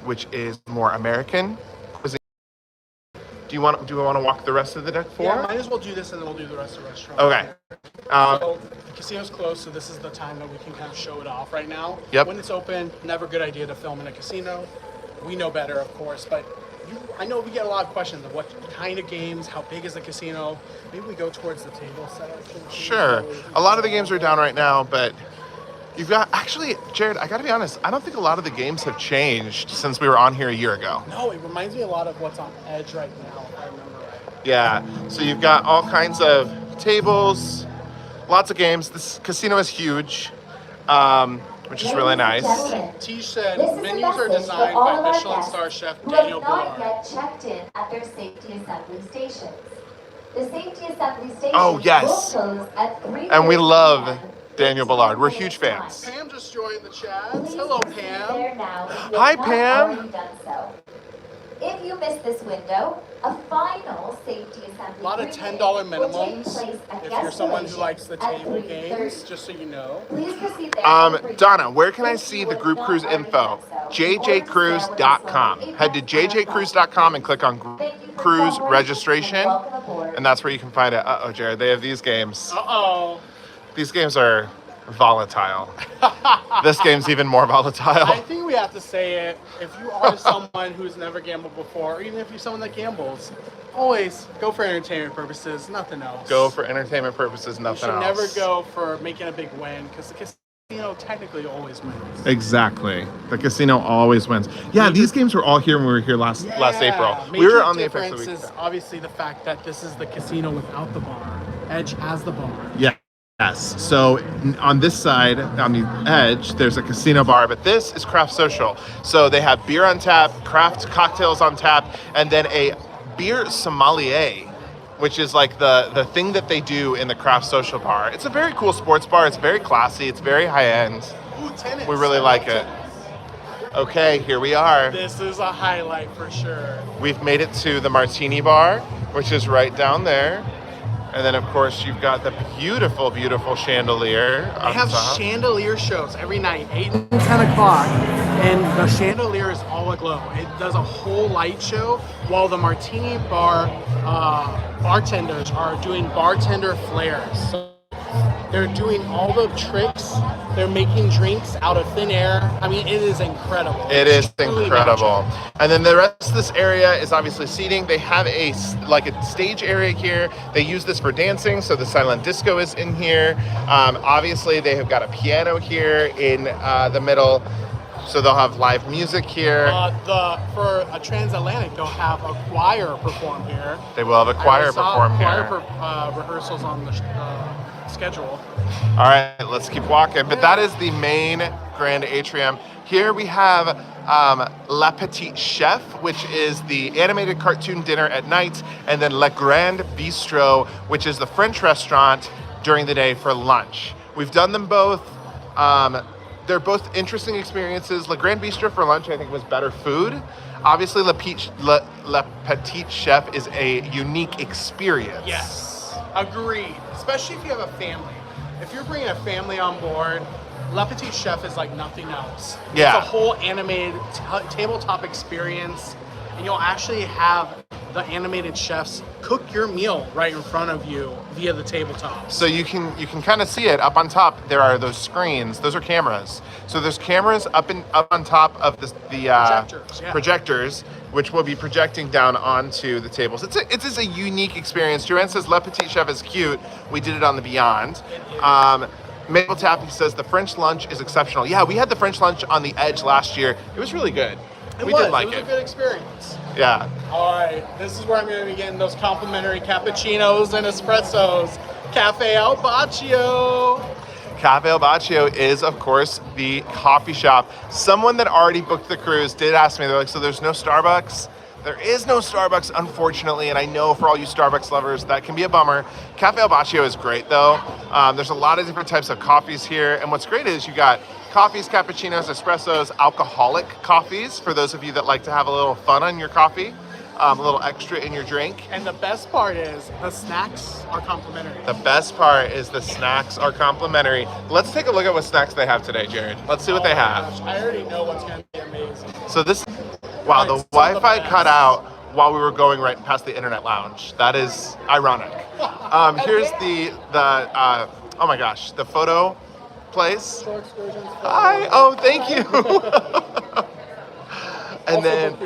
which is more American cuisine. Do we want to walk the rest of the deck floor? Yeah, might as well do this and then we'll do the rest of the restaurant. Okay. So the casino's closed, so this is the time that we can kind of show it off right now. Yep. When it's open, never a good idea to film in a casino. We know better, of course, but I know we get a lot of questions of what kind of games, how big is the casino. Maybe we go towards the table setup. Sure. A lot of the games are down right now, but you've got, actually, Jared, I gotta be honest, I don't think a lot of the games have changed since we were on here a year ago. No, it reminds me a lot of what's on Edge right now, if I remember right. Yeah, so you've got all kinds of tables, lots of games. This casino is huge, which is really nice. Tish said This is a menus are message designed for all by of our Michelin guests star chef who Daniel have not Boulard. yet checked in at their safety assembly stations. The safety assembly stations Oh, yes. will close at 3:30 And we love p.m. Daniel Bullard. We're huge fans. Pam just joined the chat. Please Hello, proceed Pam. there now if you Hi, have not Pam. already done so. If you miss this window, a final safety assembly A lot of briefing $10 will take minimums. place at If you're someone who likes the at table 3:30. games, just so you know. Please proceed there. Donna, where can I see the group cruise info? jjcruise.com. Head to jjcruise.com and click on cruise registration, and that's where you can find it. Uh-oh, Jared, they have these games. Uh-oh. These games are volatile. This game's even more I volatile. think we have to say it. If you are someone who's never gambled before, or even if you're someone that gambles, always go for entertainment purposes, nothing else. Go for entertainment purposes, You nothing should else. never go for making a big win, because the casino technically always wins. Exactly. The casino always wins. Yeah, these games were all here when we were here last April. We Major were on the Apex difference the is week. obviously the fact that this is the casino without the bar. Edge has the bar. Yeah. Yes. So on this side, on the Edge, there's a casino bar, but this is craft social. So they have beer on tap, craft cocktails on tap, and then a beer sommelier which is like the thing that they do in the craft social bar. It's a very cool sports bar. It's very classy. It's very high end. Ooh, tennis. We really I like love it. tennis. Okay, here we are. This is a highlight for sure. We've made it to the Martini Bar, which is right down there. And then, of course, you've got the beautiful, beautiful chandelier. They have chandelier shows every night, 8 and 10 o'clock, and the chandelier is all aglow. It does a whole light show while the Martini Bar bartenders are doing bartender flares. So they're doing all the tricks. They're making drinks out of thin air. I mean, it is incredible. It is Truly incredible. magic. And then the rest of this area is obviously seating. They have a stage area here. They use this for dancing, so the silent disco is in here. Obviously, they have got a piano here in the middle, so they'll have live music here. For a Transatlantic, they'll have a choir perform here. They will have a choir perform here. Rehearsals on the schedule. All right, let's keep walking. But that is the main grand atrium. Here we have La Petite Chef, which is the animated cartoon dinner at night, and then Le Grand Bistro, which is the French restaurant during the day for lunch. We've done them both. They're both interesting experiences. Le Grand Bistro for lunch, I think, was better food. Obviously, La Petite Chef is a unique experience. Yes, agreed. Especially if you have a family. If you're bringing a family on board, La Petite Chef is like nothing else. Yeah. It's a whole animated tabletop experience, and you'll actually have the animated chefs cook your meal right in front of you via the tabletop. So you can kind of see it up on top. There are those screens. Those are cameras. So there's cameras up on top of the Projectors, yeah. projectors, which will be projecting down onto the tables. It's a unique experience. Joanne says Le Petit Chef is cute. We did it on the Beyond. Mabel Taffy says the French lunch is exceptional. Yeah, we had the French lunch on the Edge last year. It was really good. We did like It was a good experience. Yeah. All right, this is where I'm going to be getting those complimentary cappuccinos and espressos. Cafe Al Baccio. Cafe El Baccio is, of course, the coffee shop. Someone that already booked the cruise did ask me, they're like, so there's no Starbucks? There is no Starbucks, unfortunately, and I know for all you Starbucks lovers, that can be a bummer. Cafe El Baccio is great, though. There's a lot of different types of coffees here, and what's great is you got coffees, cappuccinos, espressos, alcoholic coffees, for those of you that like to have a little fun on your coffee, a little extra in your drink. And the best part is the snacks are complimentary. The best part is the snacks are complimentary. Let's take a look at what snacks they have today, Jared. Let's see what they have. Gosh, I already know what's going to be amazing. So this, wow, the Wi-Fi cut out while we were going right past the internet lounge. That is ironic. Here's oh my gosh, the photo place. Hi, oh, thank you. And then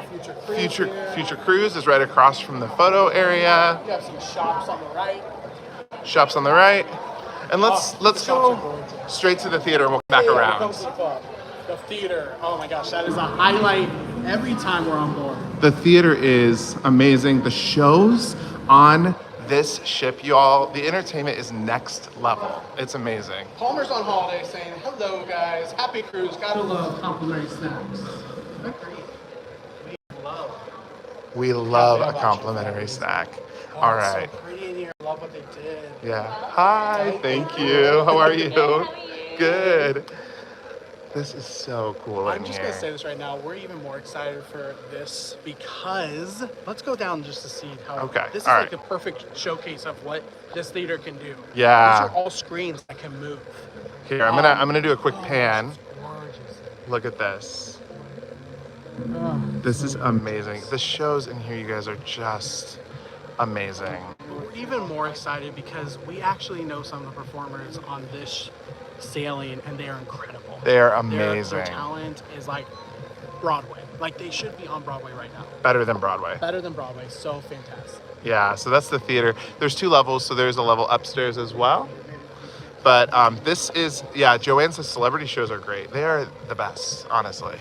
Future Cruise is right across from the photo area. You have some shops on the right. Shops on the right. And let's go straight to the theater and we'll come back around. The theater, oh my gosh, that is a highlight every time we're on board. The theater is amazing. The shows on this ship, y'all, the entertainment is next level. It's amazing. Palmer's on holiday saying, hello guys, happy cruise, gotta love complimentary snacks. Agreed. We love a complimentary snack. Oh, All it's right. so pretty in here. I love what they did. Yeah. Hi, thank you. How are you? Good. This is so cool I'm in just here. going to say this right now. We're even more excited for this because let's go down just to see how this is all like right. the perfect showcase of what this theater can do. Yeah. These are all screens that can move. Here, I'm gonna do a quick pan. It's gorgeous. Look at this. Oh, This is amazing. The shows in here, you guys, are just amazing. we're even more excited because we actually know some of the performers on this sailing and they are incredible. They are Their amazing. talent is like Broadway. Like they should be on Broadway right now. Better than Broadway. Better than Broadway. So fantastic. Yeah, so that's the theater. There's 2 levels, so there's a level upstairs as well. But this is, yeah, Joanne says celebrity shows are great. They are the best, honestly.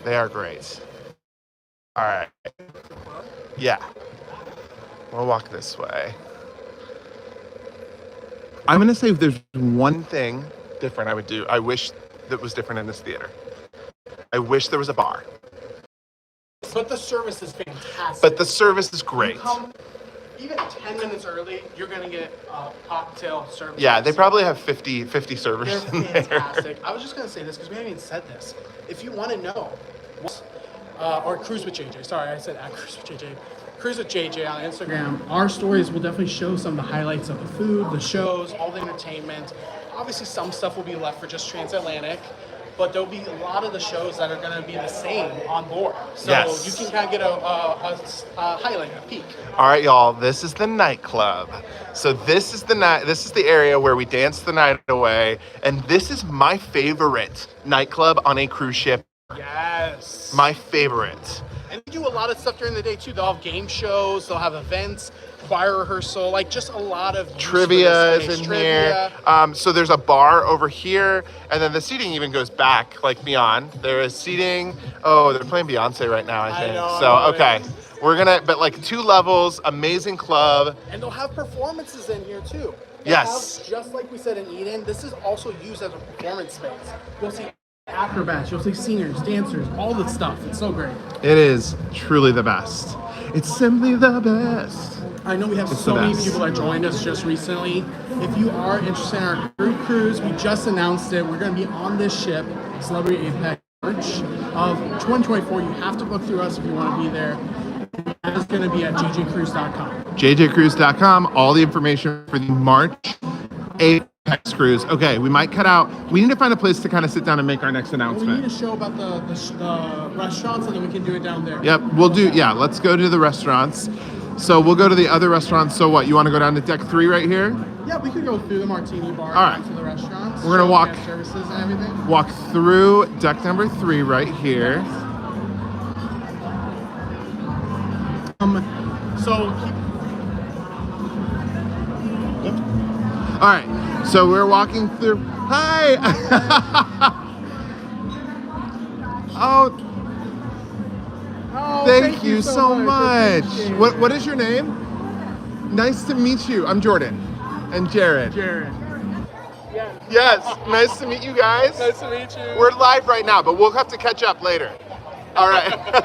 They are great. All right. Yeah. We'll walk this way. I'm going to say if there's one thing different I would do, I wish that was different in this theater. I wish there was a bar. But the service is fantastic. But the service is great. even 10 minutes early, you're gonna get cocktail service. Yeah, they probably have 50 servers They're in there. fantastic. I was just gonna say this because we haven't even said this. If you want to know, or Cruise with JJ. Sorry, I said at Cruise with JJ. Cruise with JJ on Instagram. Our stories will definitely show some of the highlights of the food, the shows, all the entertainment. Obviously, some stuff will be left for just Transatlantic, but there'll be a lot of the shows that are going to be the same on board. So Yes. you can kind of get a highlight, a peek. All right, y'all, this is the nightclub. So this is the area where we dance the night away, and this is my favorite nightclub on a cruise ship. Yes. My favorite. And they do a lot of stuff during the day too. They'll have game shows, they'll have events, choir rehearsal, like just a lot of use for Trivia this is in space. here. So there's a bar over here, and then the seating even goes back, like beyond. There is seating. Oh, they're playing Beyonce right now, I think. know, So, I know, okay. yeah. We're gonna, but like 2 levels, amazing club. And they'll have performances in here too. They Yes. have, just like we said in Eden, this is also used as a performance space. You'll see acrobats, you'll see singers, dancers, all the stuff. It's so great. It is truly the best. It's simply the best. I know we have It's so the many best. people that joined us just recently. If you are interested in our group cruise, we just announced it. We're going to be on this ship, Celebrity Apex March of 2024. You have to book through us if you want to be there. That is going to be at jjcruise.com. jjcruise.com, all the information for the March Apex Cruise. Okay, we might cut out. We need to find a place to kind of sit down and make our next We need announcement. to show about the restaurants, and then we can do it down there. Yep, we'll do, yeah, let's go to the restaurants. So we'll go to the other restaurants. So what, you want to go down to deck 3 right here? Yeah, we could go through the Martini Bar All right. to the restaurants. We're gonna show walk- guest services and everything. Walk through deck number 3 right here. So All right, so we're walking through. Hi! Oh, thank you so much. What is your name? Nice to meet you. I'm Jordan. And Jared. Jared. Yes, nice to meet you guys. Nice to meet you. We're live right now, but we'll have to catch up later. All right.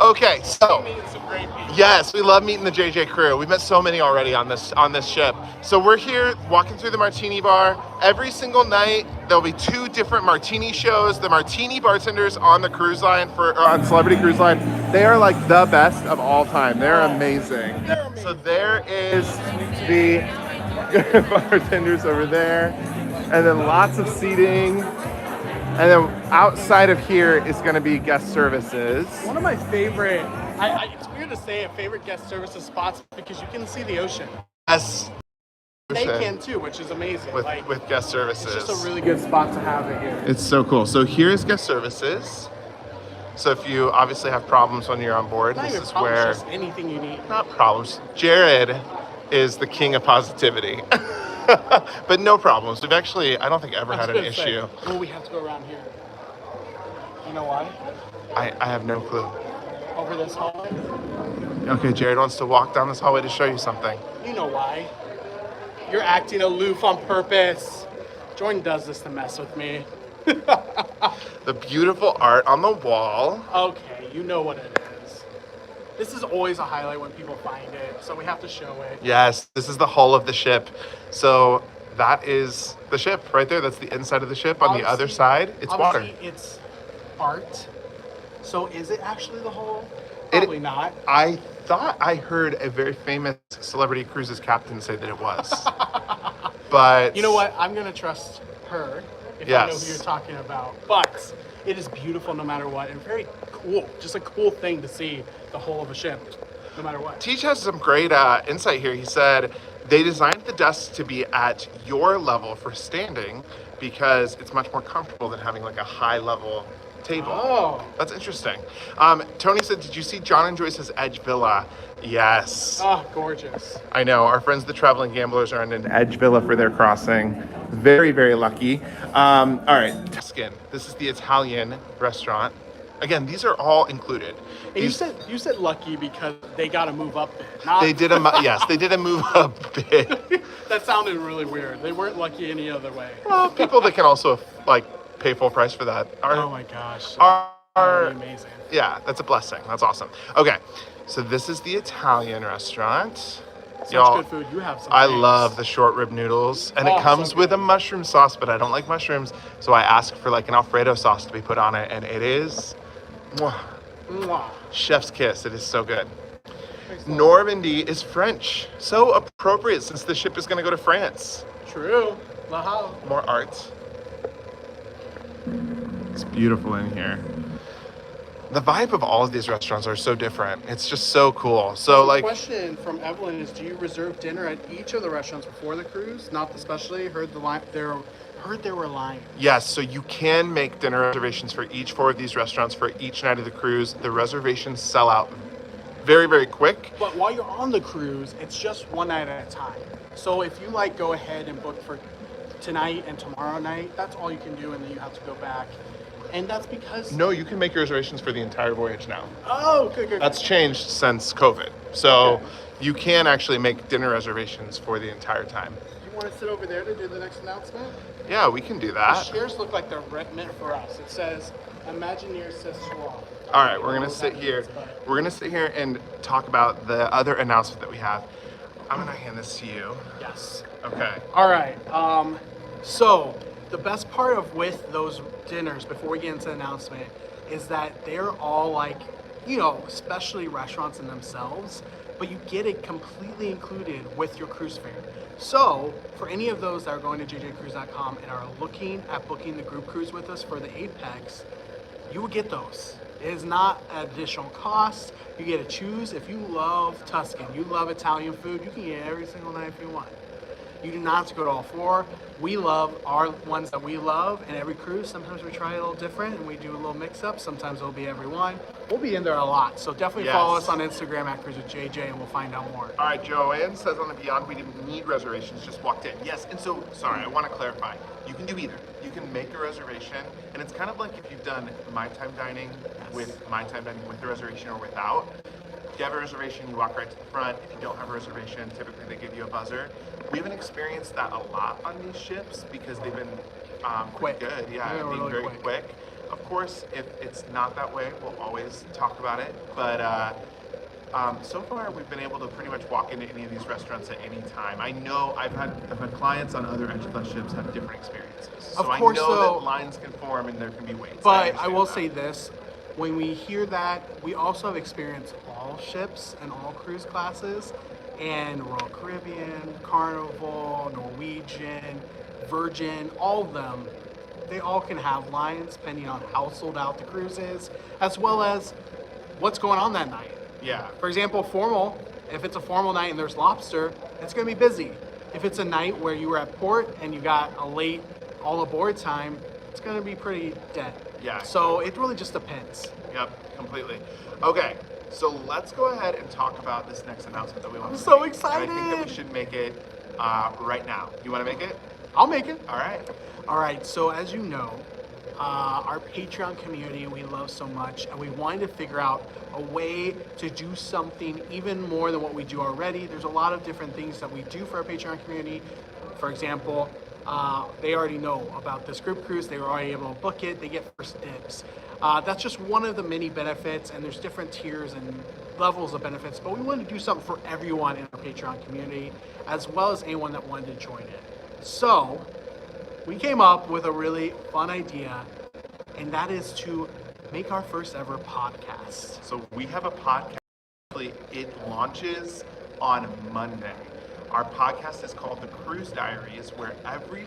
Okay, so Meeting some great people. yes, we love meeting the JJ crew. We've met so many already on this ship. So we're here walking through the Martini Bar. Every single night there'll be 2 different martini shows. The martini bartenders on the cruise line on Celebrity Cruise Line, they are like the best of all time. They're amazing. So there is the bartenders over there, and then lots of seating. And then outside of here is going to be guest services. One of my favorite, it's weird to say it, favorite guest services spots because you can see the ocean. Yes. They can too, which is amazing. With guest services. It's just a really good spot to have it here. It's so cool. So here's guest services. So if you obviously have problems when you're on board, Not this even is problems, where, just anything you need. not problems. Jared is the king of positivity. But no problems. We've actually, I don't think ever had an issue. Well, we have to go around here. You know why? I have no clue. Over this hallway. Okay, Jared wants to walk down this hallway to show you something. You know why? You're acting aloof on purpose. Jordan does this to mess with me. The beautiful art on the wall. Okay, you know what it is. This is always a highlight when people find it, so we have to show it. Yes, this is the hull of the ship. So that is the ship right there. That's the inside of the ship. On the other Obviously- side, it's water. Obviously, it's art. So is it actually the whole? Probably not. I thought I heard a very famous Celebrity Cruises captain say that it was. But You know what? I'm gonna trust her if I know Yes. who you're talking about. But it is beautiful no matter what, and very cool. Just a cool thing to see the whole of a ship, no matter what. Teach has some great insight here. He said they designed the desks to be at your level for standing because it's much more comfortable than having like a high level table. Oh. That's interesting. Tony said, did you see John and Joyce's Edge Villa? Yes. Oh, gorgeous. I know. Our friends, the Traveling Gamblers, are in an Edge Villa for their crossing. Very, very lucky. All right. Tuscan. This is the Italian restaurant. Again, these are all included. And These- you said lucky because they got to move up there. Not, they did yes, they did a move up bit. That sounded really weird. They weren't lucky any other way. Well, people that can also like pay full price for that Oh are my gosh. That'd be amazing. Yeah, that's a blessing. That's awesome. Okay, so this is the Italian restaurant. Such good food. You have some. I things. love the short rib noodles, and Oh, it comes so with a good. mushroom sauce, but I don't like mushrooms, so I asked for like an Alfredo sauce to be put on it, and it is mwah, Mwah. chef's kiss. It is so good. Normandy is French, so appropriate since the ship is going to go to France. True. Lahal. More art. It's beautiful in here. The vibe of all of these restaurants are so different. It's just so cool. So like, question from Evelyn is: do you reserve dinner at each of the restaurants before the cruise? Not especially. Heard there were lines. yes, so you can make dinner reservations for each 4 of these restaurants for each night of the cruise. The reservations sell out very, very quick. But while you're on the cruise, it's just one night at a time. So if you like go ahead and book for tonight and tomorrow night, that's all you can do, and then you have to go back. And that's because No, you can make your reservations for the entire voyage now. oh, good. That's changed since COVID. So Okay. you can actually make dinner reservations for the entire time. You want to sit over there to do the next announcement? Yeah, we can do The that. chairs look like they're meant for us. It says Imagineer Sessual. All right, we're gonna sit here. We're gonna sit here and talk about the other announcement that we have. I'm gonna hand this to you. Yes. Okay. All right. So the best part of with those dinners before we get into the announcement is that they're all like, especially restaurants in themselves, but you get it completely included with your cruise fare. So for any of those that are going to jjcruise.com and are looking at booking the group cruise with us for the Apex, you will get those. It is not an additional cost. You get to choose. If you love Tuscan, you love Italian food, you can get it every single night if you want. You do not have to go to all 4. We love our ones that we love, and every cruise, sometimes we try it a little different and we do a little mix up. Sometimes it'll be every one. We'll be in there a lot. So definitely Yes. follow us on Instagram at Cruise with JJ and we'll find out more. All right, Joanne says on the Beyond we didn't need reservations, just walked in. Yes, and so, sorry, I want to clarify. You can do either. You can make a reservation, and it's kind of like if you've done My Time Dining with My Time Dining with the reservation or without. If you have a reservation, you walk right to the front. If you don't have a reservation, typically they give you a buzzer. We haven't experienced that a lot on these ships because they've been Quick. good. Yeah, They're being really very quick. quick. Of course, if it's not that way, we'll always talk about it. But so far, we've been able to pretty much walk into any of these restaurants at any time. I know I've had clients on other Edge Plus ships have different experiences. So Of course, I know though. that lines can form and there can be waits. But I understand will that. say this, when we hear that, we also have experienced all ships and all cruise classes, and Royal Caribbean, Carnival, Norwegian, Virgin, all of them, they all can have lines depending on how sold out the cruise is, as well as what's going on that night. Yeah. For example, formal, if it's a formal night and there's lobster, it's going to be busy. If it's a night where you were at port and you got a late all aboard time, it's going to be pretty dead. Yeah. So it really just depends. Yep, completely. Okay, so let's go ahead and talk about this next announcement that we want I'm to so make. And I think that we excited. should make it right now. You want to make it? I'll make it. All right. All right, so as you know, our Patreon community we love so much, and we wanted to figure out a way to do something even more than what we do already. There's a lot of different things that we do for our Patreon community. For example, they already know about this group cruise. They were already able to book it. They get first dibs. That's just one of the many benefits, and there's different tiers and levels of benefits, but we wanted to do something for everyone in our Patreon community, as well as anyone that wanted to join it. So we came up with a really fun idea, and that is to make our first ever podcast. So we have a podcast. It launches on Monday. Our podcast is called The Cruise Diaries, where every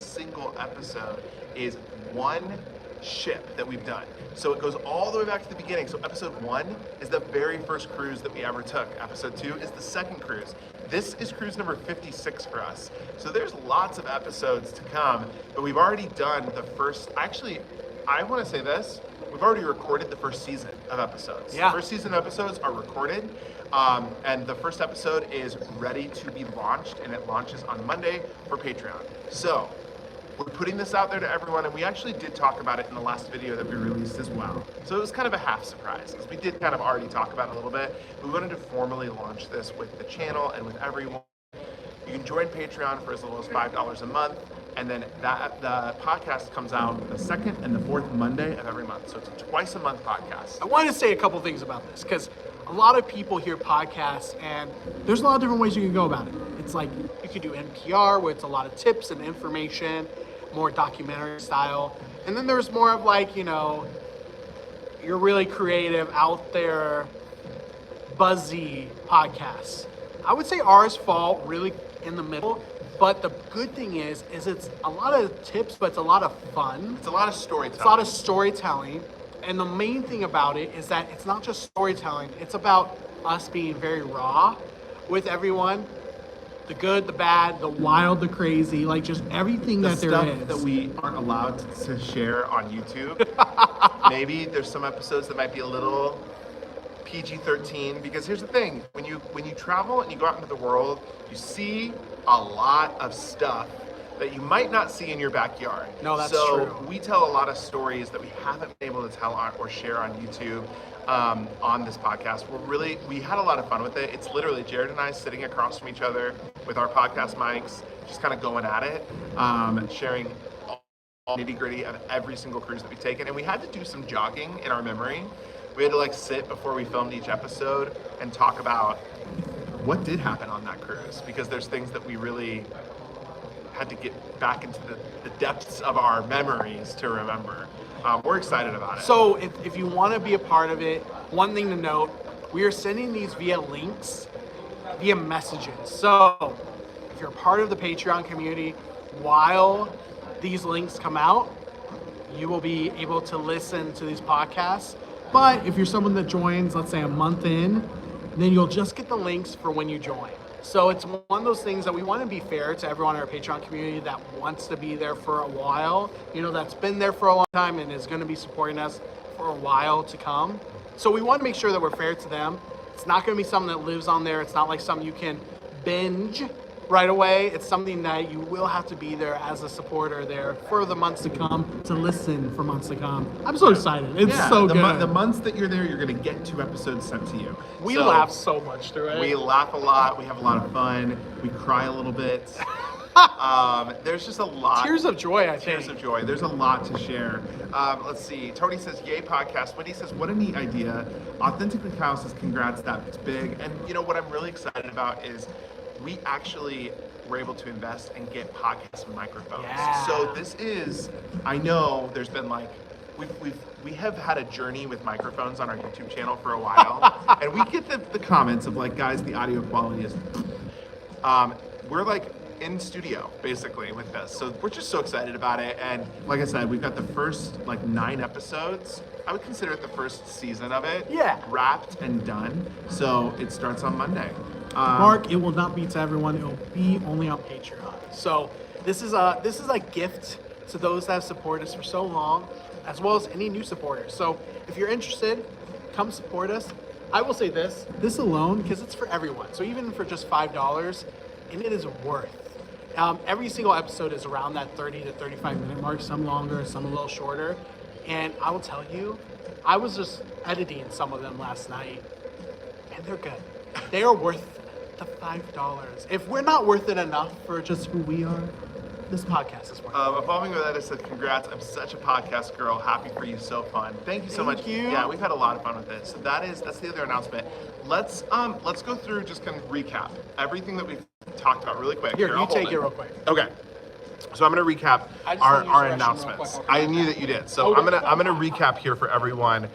single episode is one ship that we've done. So it goes all the way back to the beginning. So episode 1 is the very first cruise that we ever took. Episode 2 is the second cruise. This is cruise number 56 for us. So there's lots of episodes to come, but we've already done the first, actually, I want to say this, we've already recorded the first season of episodes. Yeah. The first season of episodes are recorded, and the first episode is ready to be launched, and it launches on Monday for Patreon. So we're putting this out there to everyone, and we actually did talk about it in the last video that we released as well. So it was kind of a half surprise, because we did kind of already talk about it a little bit. We wanted to formally launch this with the channel and with everyone. You can join Patreon for as little as $5 a month. And then the podcast comes out the second and the fourth Monday of every month. So it's a twice a month podcast. I want to say a couple things about this because a lot of people hear podcasts and there's a lot of different ways you can go about it. It's like you could do NPR where it's a lot of tips and information, more documentary style. And then there's more of like, you know, you're really creative out there, buzzy podcasts. I would say ours fall really in the middle. But the good thing is it's a lot of tips, but it's a lot of fun. It's a lot of storytelling. It's a lot of storytelling. And the main thing about it is that it's not just storytelling. It's about us being very raw with everyone. The good, the bad, the wild, the crazy, like just everything that there stuff is. that we aren't allowed to share on YouTube. Maybe there's some episodes that might be a little PG-13, because here's the thing, when you travel and you go out into the world, you see a lot of stuff that you might not see in your backyard. No, that's so true. We tell a lot of stories that we haven't been able to tell or share on YouTube on this podcast. We had a lot of fun with it. It's literally Jared and I sitting across from each other with our podcast mics, just kind of going at it, sharing all nitty gritty of every single cruise that we've taken. And we had to do some jogging in our memory. We had to like sit before we filmed each episode and talk about what did happen on that cruise, because there's things that we really had to get back into the depths of our memories to remember. We're excited about it. So if you want to be a part of it, one thing to note, we are sending these via links, via messages. So if you're a part of the Patreon community, while these links come out, you will be able to listen to these podcasts. But if you're someone that joins, let's say a month in, then you'll just get the links for when you join. So it's one of those things that we want to be fair to everyone in our Patreon community that wants to be there for a while, you know, that's been there for a long time and is going to be supporting us for a while to come. So we want to make sure that we're fair to them. It's not going to be something that lives on there. It's not like something you can binge right away. It's something that you will have to be there as a supporter there for the months to come, to listen for months to come. I'm so excited. It's so good. The months that you're there, you're going to get 2 episodes sent to you. We So, laugh so much through it. We laugh a lot. We have a lot of fun. We cry a little bit. There's just a lot. Tears of joy, I think. Tears of joy. There's a lot to share. Let's see. Tony says, yay, podcast. Wendy says, what a neat idea. Authentically Kyle says, congrats, that's big. And you know what I'm really excited about is we actually were able to invest and get podcast microphones. Yeah. So this is, I know there's been like, we have had a journey with microphones on our YouTube channel for a while. And we get the comments of like, guys, the audio quality is, we're like in studio basically with this. So we're just so excited about it. And like I said, we've got the first like 9 episodes. I would consider it the first season of it. Yeah. Wrapped and done. So it starts on Monday. Mark, it will not be to everyone. It will be only on Patreon. So this is a gift to those that have supported us for so long, as well as any new supporters. So if you're interested, come support us. I will say this alone, because it's for everyone. So even for just $5, and it is worth. Every single episode is around that 30 to 35 minute mark, some longer, some a little shorter. And I will tell you, I was just editing some of them last night, and they're good. They are worth the $5. If we're not worth it enough for just who we are, this podcast is worth it. Evolving with that, I said, congrats. I'm such a podcast girl. Happy for you. So fun. Thank you so much. Thank you. Yeah, we've had a lot of fun with it. So that's the other announcement. Let's go through, just kind of recap everything that we've talked about really quick. Here, you I'll hold take it real quick. Okay. So I'm going to recap I just wanna use our the restroom real announcements. quick. I knew that you did. So Okay. I'm gonna recap here for everyone.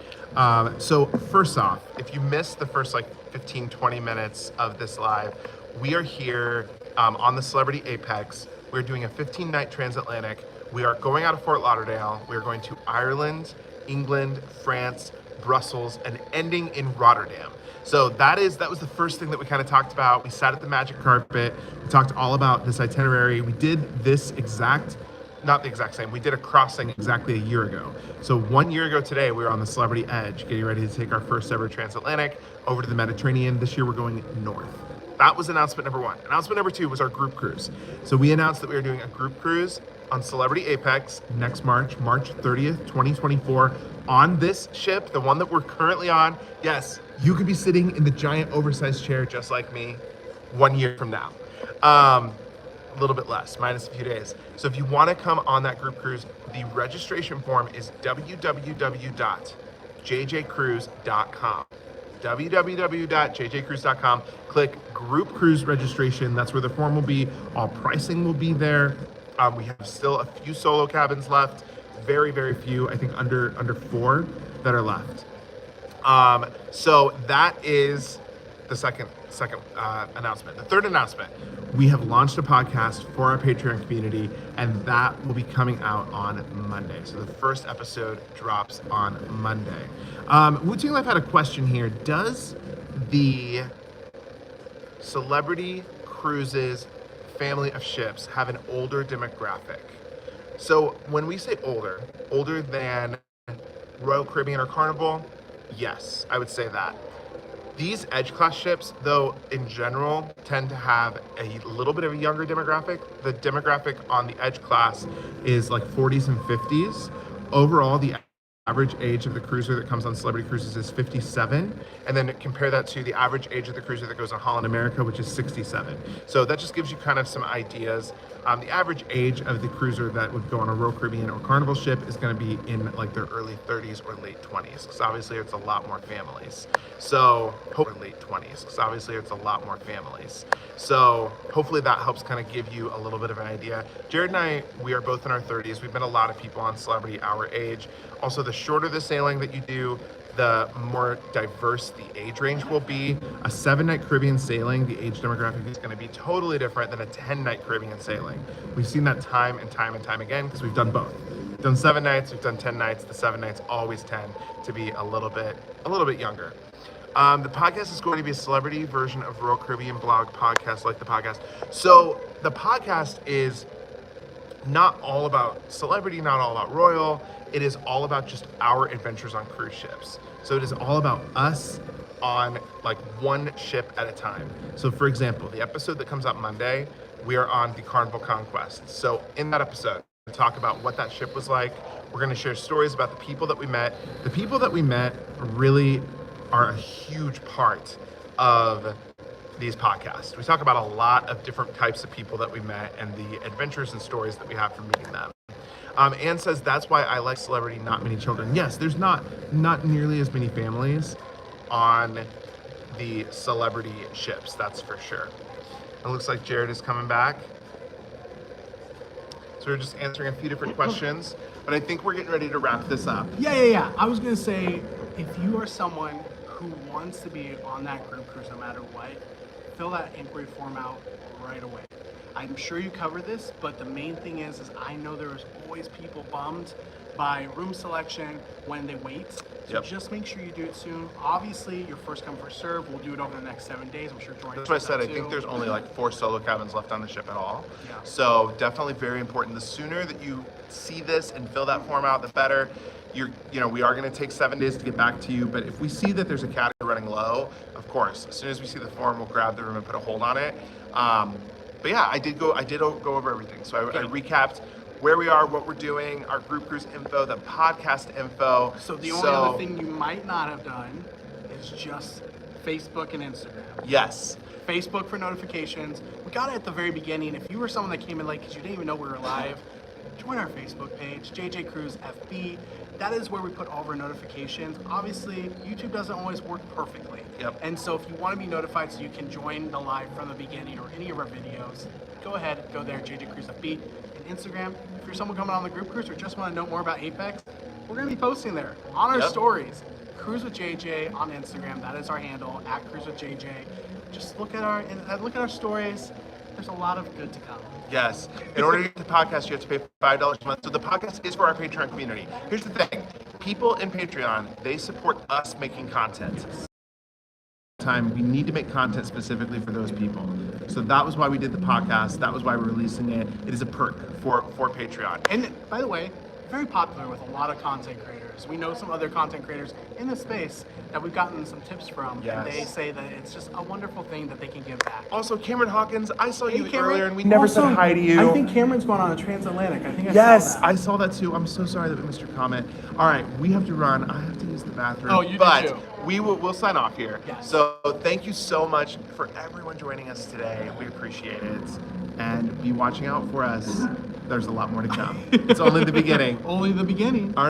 So first off, if you missed the first like 15, 20 minutes of this live, we are here on the Celebrity Apex. We're doing a 15-night transatlantic. We are going out of Fort Lauderdale. We are going to Ireland, England, France, Brussels, and ending in Rotterdam. So that was the first thing that we kind of talked about. We sat at the magic carpet. We talked all about this itinerary. We did this not the exact same. We did a crossing exactly a year ago. So 1 year ago today, we were on the Celebrity Edge, getting ready to take our first ever transatlantic over to the Mediterranean. This year, we're going north. That was announcement number 1. Announcement number 2 was our group cruise. So we announced that we were doing a group cruise on Celebrity Apex next March 30th, 2024, on this ship, the one that we're currently on. Yes, you could be sitting in the giant oversized chair just like me 1 year from now. a little bit less, minus a few days. So if you want to come on that group cruise, the registration form is www.jjcruise.com. www.jjcruise.com. Click group cruise registration. That's where the form will be. All pricing will be there. We have still a few solo cabins left. Very, very few. I think under 4 that are left. So that is the second announcement. The third announcement, we have launched a podcast for our Patreon community, and that will be coming out on Monday. So the first episode drops on Monday. Wu-Ting Life had a question here. Does the Celebrity Cruises family of ships have an older demographic? So when we say older than Royal Caribbean or Carnival, yes, I would say that. These Edge class ships, though, in general, tend to have a little bit of a younger demographic. The demographic on the Edge class is like 40s and 50s. Overall, the average age of the cruiser that comes on Celebrity Cruises is 57, and then compare that to the average age of the cruiser that goes on Holland America, which is 67. So that just gives you kind of some ideas. The average age of the cruiser that would go on a Royal Caribbean or Carnival ship is going to be in like their early 30s or late 20s, because obviously it's a lot more families. So hopefully late 20s, because obviously it's a lot more families. So hopefully that helps kind of give you a little bit of an idea. Jared and I, we are both in our 30s. We've been a lot of people on Celebrity our age. Also, the shorter the sailing that you do, the more diverse the age range will be. A 7-night Caribbean sailing, the age demographic is going to be totally different than a 10-night Caribbean sailing. We've seen that time and time and time again because we've done both. We've done 7 nights, we've done 10 nights. The 7 nights always tend to be a little bit younger. The podcast is going to be a celebrity version of Royal Caribbean blog podcast, like the podcast. So the podcast is not all about celebrity, not all about royal. It is all about just our adventures on cruise ships. So it is all about us on like one ship at a time. So for example, the episode that comes out Monday, we are on the Carnival Conquest. So in that episode, we talk about what that ship was like. We're going to share stories about the people that we met. The people that we met really are a huge part of these podcasts. We talk about a lot of different types of people that we met and the adventures and stories that we have from meeting them. Anne says, that's why I like Celebrity, not many children. Yes, there's not nearly as many families on the Celebrity ships, that's for sure. It looks like Jared is coming back. So we're just answering a few different questions, but I think we're getting ready to wrap this up. Yeah. I was gonna say, if you are someone who wants to be on that group cruise no matter what, fill that inquiry form out right away. I'm sure you covered this, but the main thing is I know there's always people bummed by room selection when they wait. So just make sure you do it soon. Obviously, your first come, first serve. We'll do it over the next 7 days. I'm sure Jordan. That's what I said. I think there's only like 4 solo cabins left on the ship at all. Yeah. So definitely very important. The sooner that you see this and fill that form out, the better. We are going to take 7 days to get back to you, but if we see that there's a category running low, of course, as soon as we see the form, we'll grab the room and put a hold on it. But yeah, I did go over everything. So I recapped where we are, what we're doing, our group cruise info, the podcast info. So the only other thing you might not have done is just Facebook and Instagram. Yes. Facebook for notifications. We got it at the very beginning. If you were someone that came in late because you didn't even know we were live, join our Facebook page, JJ Cruise FB. That is where we put all of our notifications. Obviously, YouTube doesn't always work perfectly. Yep. And so if you want to be notified so you can join the live from the beginning or any of our videos, go ahead, go there, JJ Cruise FB. And Instagram, if you're someone coming on the group cruise or just want to know more about Apex, we're going to be posting there on our stories. Cruise with JJ on Instagram, that is our handle, @Cruise with JJ. Just look at our stories. There's a lot of good to come. Yes. In order to get the podcast, you have to pay $5 a month. So the podcast is for our Patreon community. Here's the thing. People in Patreon, they support us making content. We need to make content specifically for those people. So that was why we did the podcast. That was why we're releasing it. It is a perk for Patreon. And by the way, very popular with a lot of content creators. We know some other content creators in the space that we've gotten some tips from. Yes. And they say that it's just a wonderful thing that they can give back. Also, Cameron Hawkins, I saw you Cameron. earlier and we never said hi to you. I think Cameron's going on a Transatlantic. I think I Yes, saw that. I saw that too. I'm so sorry that we missed your comment. All right, we have to run. I have to use the the bathroom. Oh, you do but too. we'll sign off here. Yes. So thank you so much for everyone joining us today. We appreciate it. And be watching out for us. There's a lot more to come. It's only the beginning. Only the beginning.